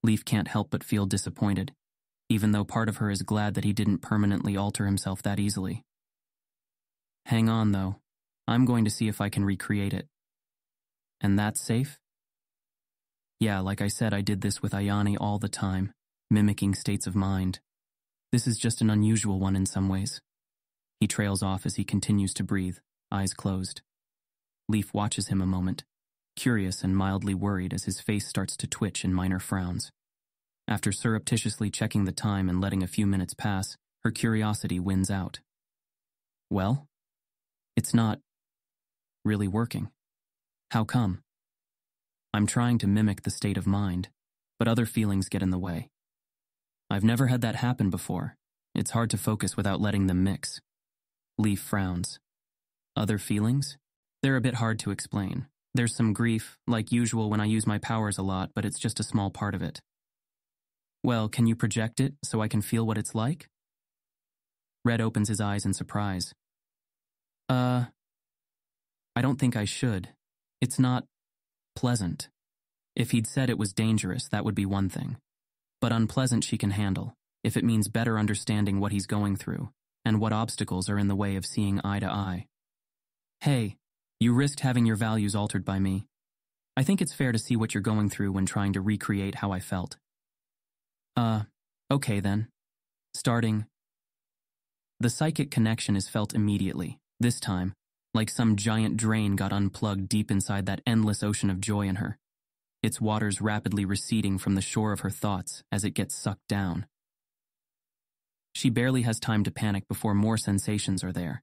Leaf can't help but feel disappointed, even though part of her is glad that he didn't permanently alter himself that easily. Hang on, though. I'm going to see if I can recreate it. And that's safe? Yeah, like I said, I did this with Ayani all the time, mimicking states of mind. This is just an unusual one in some ways. He trails off as he continues to breathe, eyes closed. Leaf watches him a moment, curious and mildly worried as his face starts to twitch in minor frowns. After surreptitiously checking the time and letting a few minutes pass, her curiosity wins out. Well, it's not really working. How come? I'm trying to mimic the state of mind, but other feelings get in the way. I've never had that happen before. It's hard to focus without letting them mix. Leaf frowns. Other feelings? They're a bit hard to explain. There's some grief, like usual when I use my powers a lot, but it's just a small part of it. Well, can you project it so I can feel what it's like? Red opens his eyes in surprise. I don't think I should. It's not pleasant. If he'd said it was dangerous, that would be one thing. But unpleasant she can handle, if it means better understanding what he's going through, and what obstacles are in the way of seeing eye to eye. Hey, you risked having your values altered by me. I think it's fair to see what you're going through when trying to recreate how I felt. Okay then. Starting. The psychic connection is felt immediately, this time, like some giant drain got unplugged deep inside that endless ocean of joy in her. Its waters rapidly receding from the shore of her thoughts as it gets sucked down. She barely has time to panic before more sensations are there.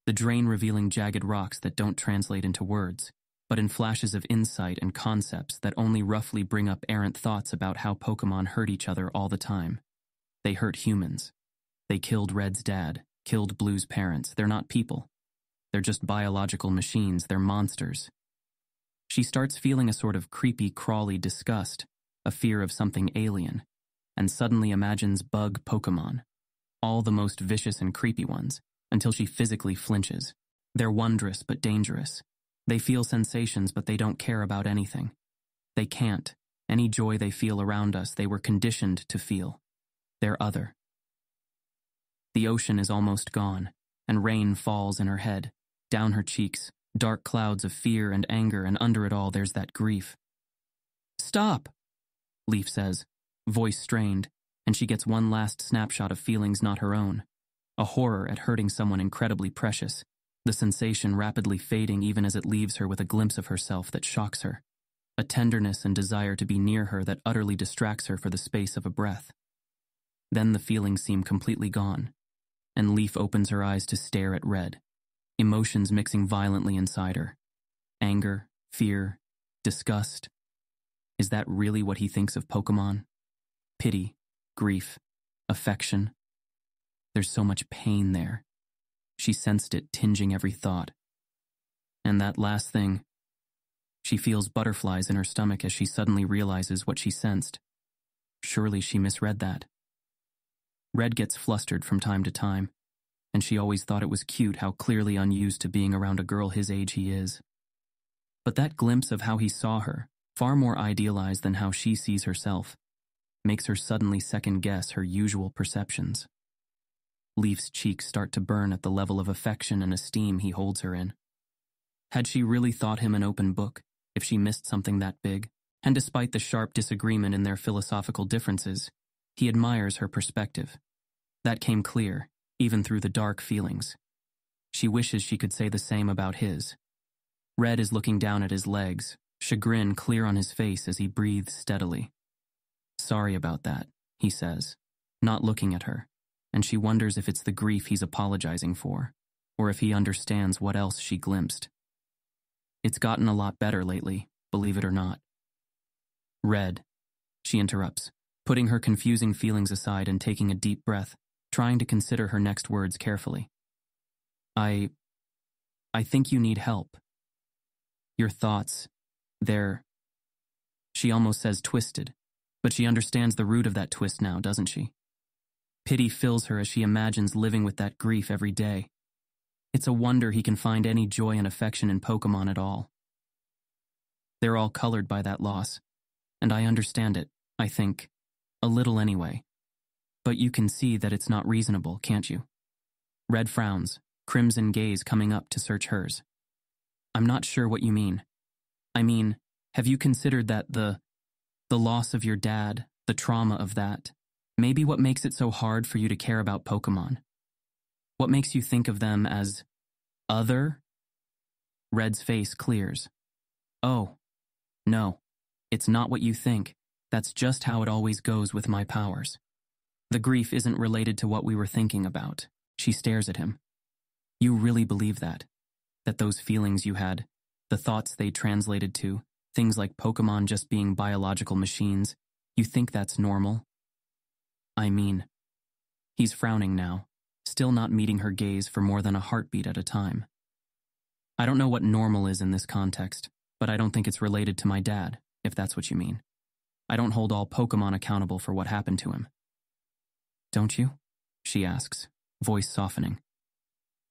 The drain revealing jagged rocks that don't translate into words, but in flashes of insight and concepts that only roughly bring up errant thoughts about how Pokemon hurt each other all the time. They hurt humans. They killed Red's dad, killed Blue's parents. They're not people. They're just biological machines. They're monsters. She starts feeling a sort of creepy, crawly disgust, a fear of something alien, and suddenly imagines bug Pokemon, all the most vicious and creepy ones, until she physically flinches. They're wondrous but dangerous. They feel sensations, but they don't care about anything. They can't. Any joy they feel around us, they were conditioned to feel. They're other. The ocean is almost gone, and rain falls in her head, down her cheeks, dark clouds of fear and anger, and under it all there's that grief. Stop, Leaf says, voice strained, and she gets one last snapshot of feelings not her own. A horror at hurting someone incredibly precious, the sensation rapidly fading even as it leaves her with a glimpse of herself that shocks her, a tenderness and desire to be near her that utterly distracts her for the space of a breath. Then the feelings seem completely gone, and Leaf opens her eyes to stare at Red, emotions mixing violently inside her. Anger, fear, disgust. Is that really what he thinks of Pokemon? Pity, grief, affection. There's so much pain there. She sensed it tinging every thought. And that last thing, she feels butterflies in her stomach as she suddenly realizes what she sensed. Surely she misread that. Red gets flustered from time to time, and she always thought it was cute how clearly unused to being around a girl his age he is. But that glimpse of how he saw her, far more idealized than how she sees herself, makes her suddenly second-guess her usual perceptions. Leaf's cheeks start to burn at the level of affection and esteem he holds her in. Had she really thought him an open book, if she missed something that big? And despite the sharp disagreement in their philosophical differences, he admires her perspective. That came clear, even through the dark feelings. She wishes she could say the same about his. Red is looking down at his legs, chagrin clear on his face as he breathes steadily. Sorry about that, he says, not looking at her, and she wonders if it's the grief he's apologizing for, or if he understands what else she glimpsed. It's gotten a lot better lately, believe it or not. Red, she interrupts, putting her confusing feelings aside and taking a deep breath, trying to consider her next words carefully. I think you need help. Your thoughts, they're, she almost says twisted, but she understands the root of that twist now, doesn't she? Pity fills her as she imagines living with that grief every day. It's a wonder he can find any joy and affection in Pokemon at all. They're all colored by that loss, and I understand it, I think, a little anyway. But you can see that it's not reasonable, can't you? Red frowns, crimson gaze coming up to search hers. I'm not sure what you mean. I mean, have you considered that the loss of your dad, the trauma of that, maybe what makes it so hard for you to care about Pokemon? What makes you think of them as other? Red's face clears. Oh, no, it's not what you think. That's just how it always goes with my powers. The grief isn't related to what we were thinking about. She stares at him. You really believe that? That those feelings you had, the thoughts they translated to, things like Pokemon just being biological machines, you think that's normal? I mean, he's frowning now, still not meeting her gaze for more than a heartbeat at a time. I don't know what normal is in this context, but I don't think it's related to my dad, if that's what you mean. I don't hold all Pokemon accountable for what happened to him. Don't you? She asks, voice softening.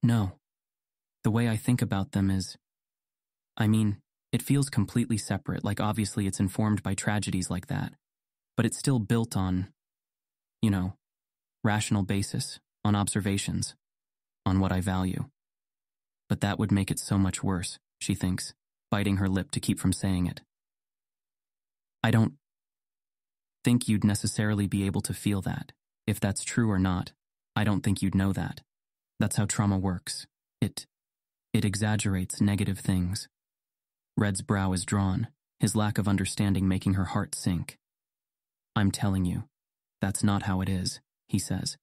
No. The way I think about them is, I mean, it feels completely separate, like obviously it's informed by tragedies like that, but it's still built on, rational basis, on observations, on what I value. But that would make it so much worse, she thinks, biting her lip to keep from saying it. I don't think you'd necessarily be able to feel that. If that's true or not, I don't think you'd know that. That's how trauma works. It exaggerates negative things. Red's brow is drawn, his lack of understanding making her heart sink. I'm telling you, that's not how it is, he says.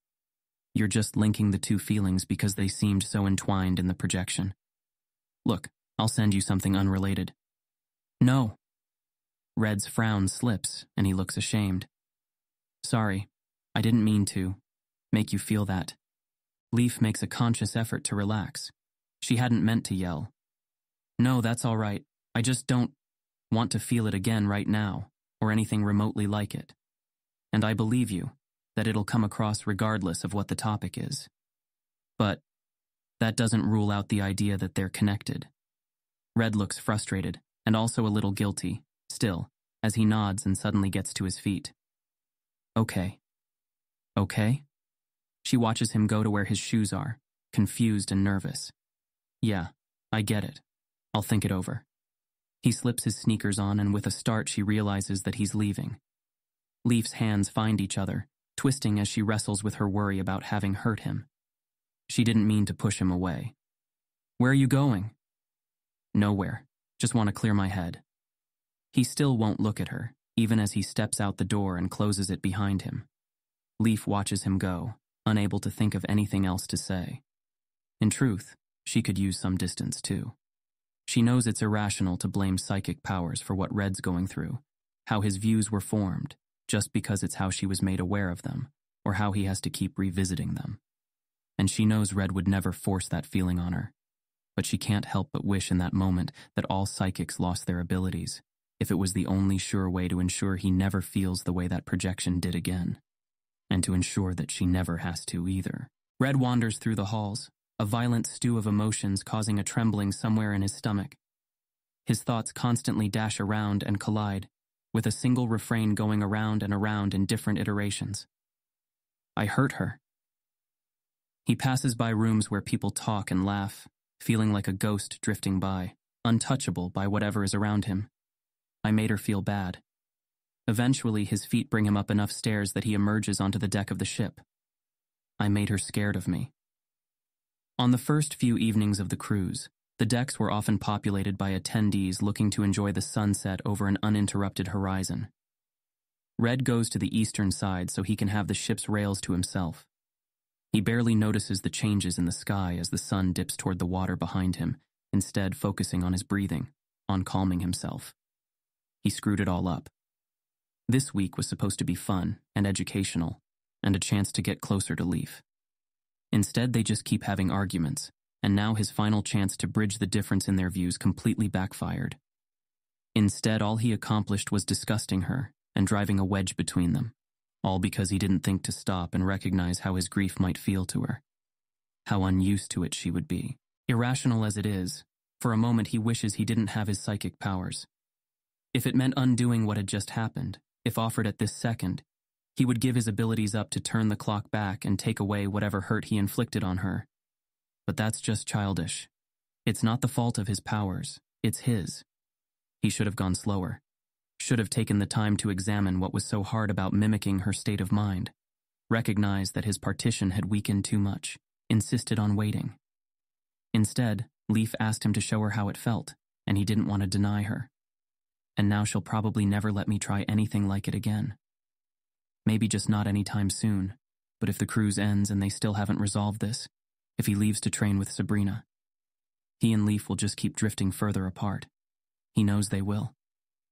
You're just linking the two feelings because they seemed so entwined in the projection. Look, I'll send you something unrelated. No. Red's frown slips, and he looks ashamed. Sorry, I didn't mean to make you feel that. Leaf makes a conscious effort to relax. She hadn't meant to yell. No, that's all right. I just don't want to feel it again right now, or anything remotely like it. And I believe you, that it'll come across regardless of what the topic is. But that doesn't rule out the idea that they're connected. Red looks frustrated, and also a little guilty, still, as he nods and suddenly gets to his feet. Okay. Okay? She watches him go to where his shoes are, confused and nervous. Yeah, I get it. I'll think it over. He slips his sneakers on, and with a start she realizes that he's leaving. Leaf's hands find each other, twisting as she wrestles with her worry about having hurt him. She didn't mean to push him away. Where are you going? Nowhere. Just want to clear my head. He still won't look at her, even as he steps out the door and closes it behind him. Leaf watches him go, unable to think of anything else to say. In truth, she could use some distance too. She knows it's irrational to blame psychic powers for what Red's going through, how his views were formed, just because it's how she was made aware of them, or how he has to keep revisiting them. And she knows Red would never force that feeling on her. But she can't help but wish in that moment that all psychics lost their abilities, if it was the only sure way to ensure he never feels the way that projection did again, and to ensure that she never has to either. Red wanders through the halls, a violent stew of emotions causing a trembling somewhere in his stomach. His thoughts constantly dash around and collide, with a single refrain going around and around in different iterations. I hurt her. He passes by rooms where people talk and laugh, feeling like a ghost drifting by, untouchable by whatever is around him. I made her feel bad. Eventually, his feet bring him up enough stairs that he emerges onto the deck of the ship. I made her scared of me. On the first few evenings of the cruise, the decks were often populated by attendees looking to enjoy the sunset over an uninterrupted horizon. Red goes to the eastern side so he can have the ship's rails to himself. He barely notices the changes in the sky as the sun dips toward the water behind him, instead focusing on his breathing, on calming himself. He screwed it all up. This week was supposed to be fun and educational, and a chance to get closer to Leaf. Instead, they just keep having arguments, and now his final chance to bridge the difference in their views completely backfired. Instead, all he accomplished was disgusting her and driving a wedge between them, all because he didn't think to stop and recognize how his grief might feel to her, how unused to it she would be. Irrational as it is, for a moment he wishes he didn't have his psychic powers. If it meant undoing what had just happened, if offered at this second, he would give his abilities up to turn the clock back and take away whatever hurt he inflicted on her. But that's just childish. It's not the fault of his powers, it's his. He should have gone slower, should have taken the time to examine what was so hard about mimicking her state of mind, recognized that his partition had weakened too much, insisted on waiting. Instead, Leaf asked him to show her how it felt, and he didn't want to deny her. And now she'll probably never let me try anything like it again. Maybe just not anytime soon, but if the cruise ends and they still haven't resolved this, if he leaves to train with Sabrina, he and Leaf will just keep drifting further apart. He knows they will.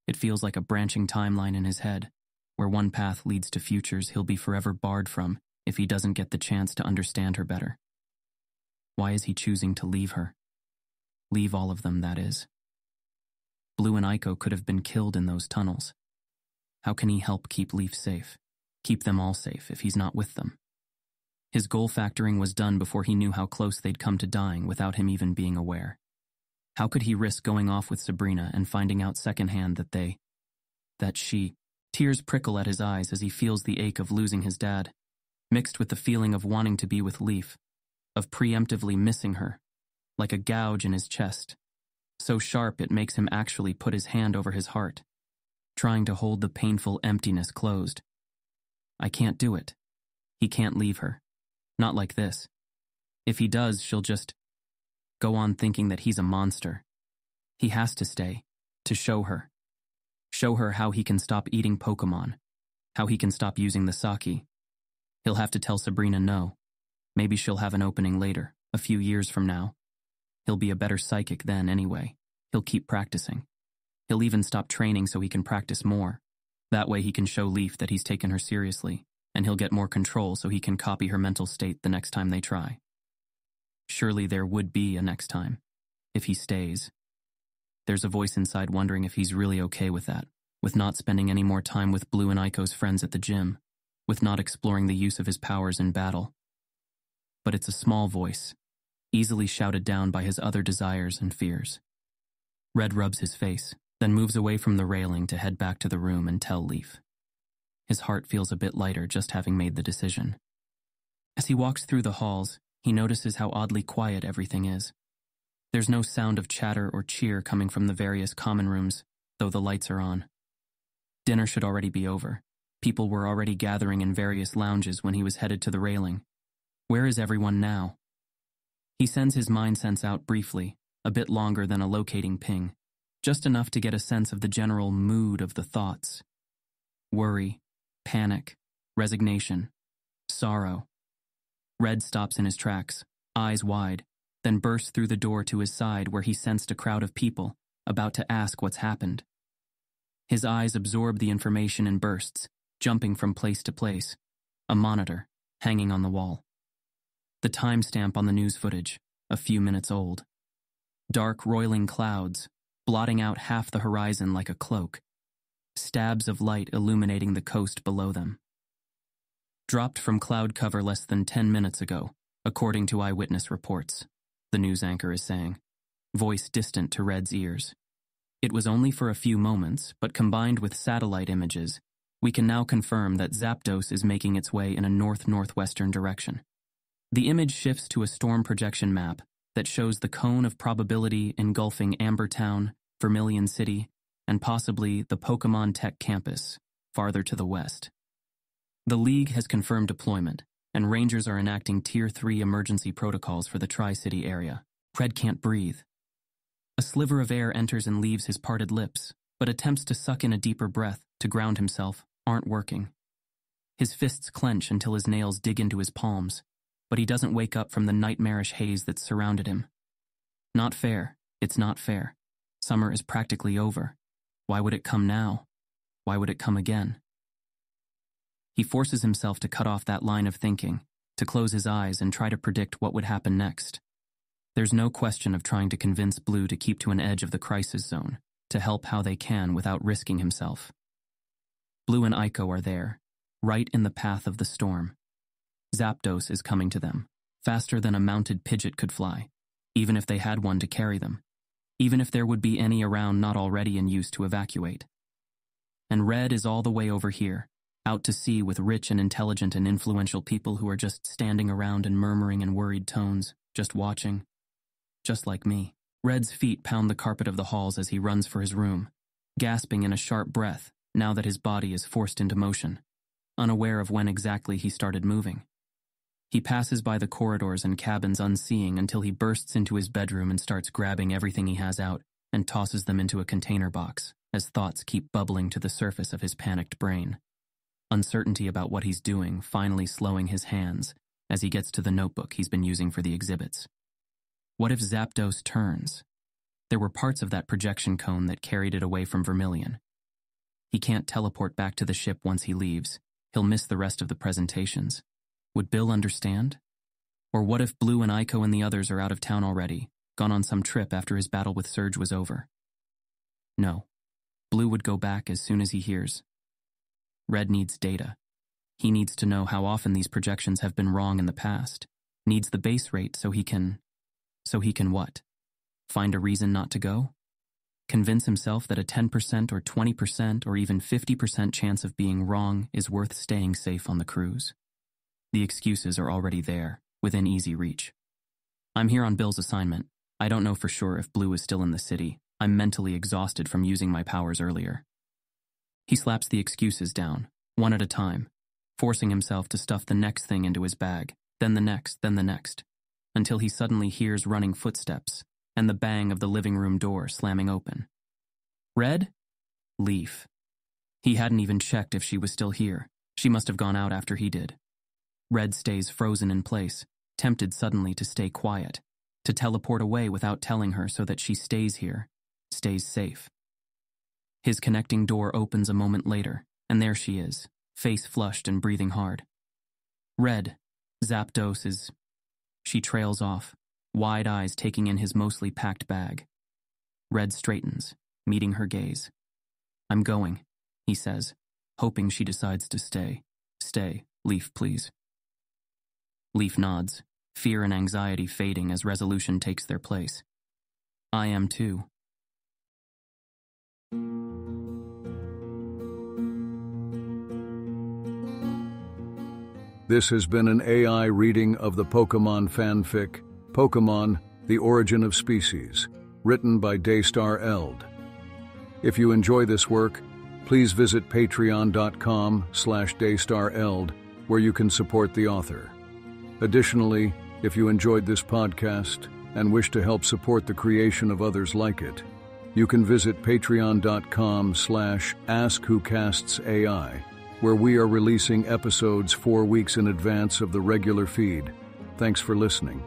It feels like a branching timeline in his head, where one path leads to futures he'll be forever barred from if he doesn't get the chance to understand her better. Why is he choosing to leave her? Leave all of them, that is. Blue and Aiko could have been killed in those tunnels. How can he help keep Leaf safe? Keep them all safe if he's not with them? His goal factoring was done before he knew how close they'd come to dying without him even being aware. How could he risk going off with Sabrina and finding out secondhand that she... Tears prickle at his eyes as he feels the ache of losing his dad, mixed with the feeling of wanting to be with Leaf, of preemptively missing her, like a gouge in his chest, so sharp it makes him actually put his hand over his heart, trying to hold the painful emptiness closed. I can't do it. He can't leave her. Not like this. If he does, she'll just go on thinking that he's a monster. He has to stay, to show her. Show her how he can stop eating Pokemon, how he can stop using the sake. He'll have to tell Sabrina no. Maybe she'll have an opening later, a few years from now. He'll be a better psychic then anyway. He'll keep practicing. He'll even stop training so he can practice more. That way he can show Leaf that he's taken her seriously, and he'll get more control so he can copy her mental state the next time they try. Surely there would be a next time, if he stays. There's a voice inside wondering if he's really okay with that, with not spending any more time with Blue and Aiko's friends at the gym, with not exploring the use of his powers in battle. But it's a small voice, easily shouted down by his other desires and fears. Red rubs his face, then moves away from the railing to head back to the room and tell Leaf. His heart feels a bit lighter just having made the decision. As he walks through the halls, he notices how oddly quiet everything is. There's no sound of chatter or cheer coming from the various common rooms, though the lights are on. Dinner should already be over. People were already gathering in various lounges when he was headed to the railing. Where is everyone now? He sends his mind sense out briefly, a bit longer than a locating ping, just enough to get a sense of the general mood of the thoughts. Worry, panic, resignation, sorrow. Red stops in his tracks, eyes wide, then bursts through the door to his side where he sensed a crowd of people, about to ask what's happened. His eyes absorb the information in bursts, jumping from place to place. A monitor, hanging on the wall. The timestamp on the news footage, a few minutes old. Dark, roiling clouds, blotting out half the horizon like a cloak. Stabs of light illuminating the coast below them. Dropped from cloud cover less than 10 minutes ago, according to eyewitness reports, the news anchor is saying, voice distant to Red's ears. It was only for a few moments, but combined with satellite images, we can now confirm that Zapdos is making its way in a north-northwestern direction. The image shifts to a storm projection map that shows the cone of probability engulfing Ambertown, Vermilion City, and possibly the Pokemon Tech campus, farther to the west. The League has confirmed deployment, and Rangers are enacting Tier 3 emergency protocols for the Tri-City area. Red can't breathe. A sliver of air enters and leaves his parted lips, but attempts to suck in a deeper breath to ground himself aren't working. His fists clench until his nails dig into his palms, but he doesn't wake up from the nightmarish haze that's surrounded him. Not fair. It's not fair. Summer is practically over. Why would it come now? Why would it come again? He forces himself to cut off that line of thinking, to close his eyes and try to predict what would happen next. There's no question of trying to convince Blue to keep to an edge of the crisis zone, to help how they can without risking himself. Blue and Aiko are there, right in the path of the storm. Zapdos is coming to them, faster than a mounted Pidgeot could fly, even if they had one to carry them, even if there would be any around not already in use to evacuate. And Red is all the way over here, out to sea with rich and intelligent and influential people who are just standing around and murmuring in worried tones, just watching. Just like me. Red's feet pound the carpet of the halls as he runs for his room, gasping in a sharp breath now that his body is forced into motion, unaware of when exactly he started moving. He passes by the corridors and cabins unseeing until he bursts into his bedroom and starts grabbing everything he has out and tosses them into a container box as thoughts keep bubbling to the surface of his panicked brain. Uncertainty about what he's doing finally slowing his hands as he gets to the notebook he's been using for the exhibits. What if Zapdos turns? There were parts of that projection cone that carried it away from Vermilion. He can't teleport back to the ship once he leaves. He'll miss the rest of the presentations. Would Bill understand? Or what if Blue and Aiko and the others are out of town already, gone on some trip after his battle with Surge was over? No. Blue would go back as soon as he hears. Red needs data. He needs to know how often these projections have been wrong in the past. Needs the base rate so he can what? Find a reason not to go? Convince himself that a 10% or 20% or even 50% chance of being wrong is worth staying safe on the cruise? The excuses are already there, within easy reach. I'm here on Bill's assignment. I don't know for sure if Blue is still in the city. I'm mentally exhausted from using my powers earlier. He slaps the excuses down, one at a time, forcing himself to stuff the next thing into his bag, then the next, until he suddenly hears running footsteps and the bang of the living room door slamming open. Red? Leaf. He hadn't even checked if she was still here. She must have gone out after he did. Red stays frozen in place, tempted suddenly to stay quiet, to teleport away without telling her so that she stays here, stays safe. His connecting door opens a moment later, and there she is, face flushed and breathing hard. Red, Zapdos is... She trails off, wide eyes taking in his mostly packed bag. Red straightens, meeting her gaze. I'm going, he says, hoping she decides to stay. Stay, Leaf, please. Leaf nods, fear and anxiety fading as resolution takes their place. I am too. This has been an AI reading of the Pokemon fanfic, Pokemon, The Origin of Species, written by Daystar Eld. If you enjoy this work, please visit patreon.com/daystareld, where you can support the author. Additionally, if you enjoyed this podcast and wish to help support the creation of others like it, you can visit patreon.com/askwhocastsai, where we are releasing episodes 4 weeks in advance of the regular feed. Thanks for listening.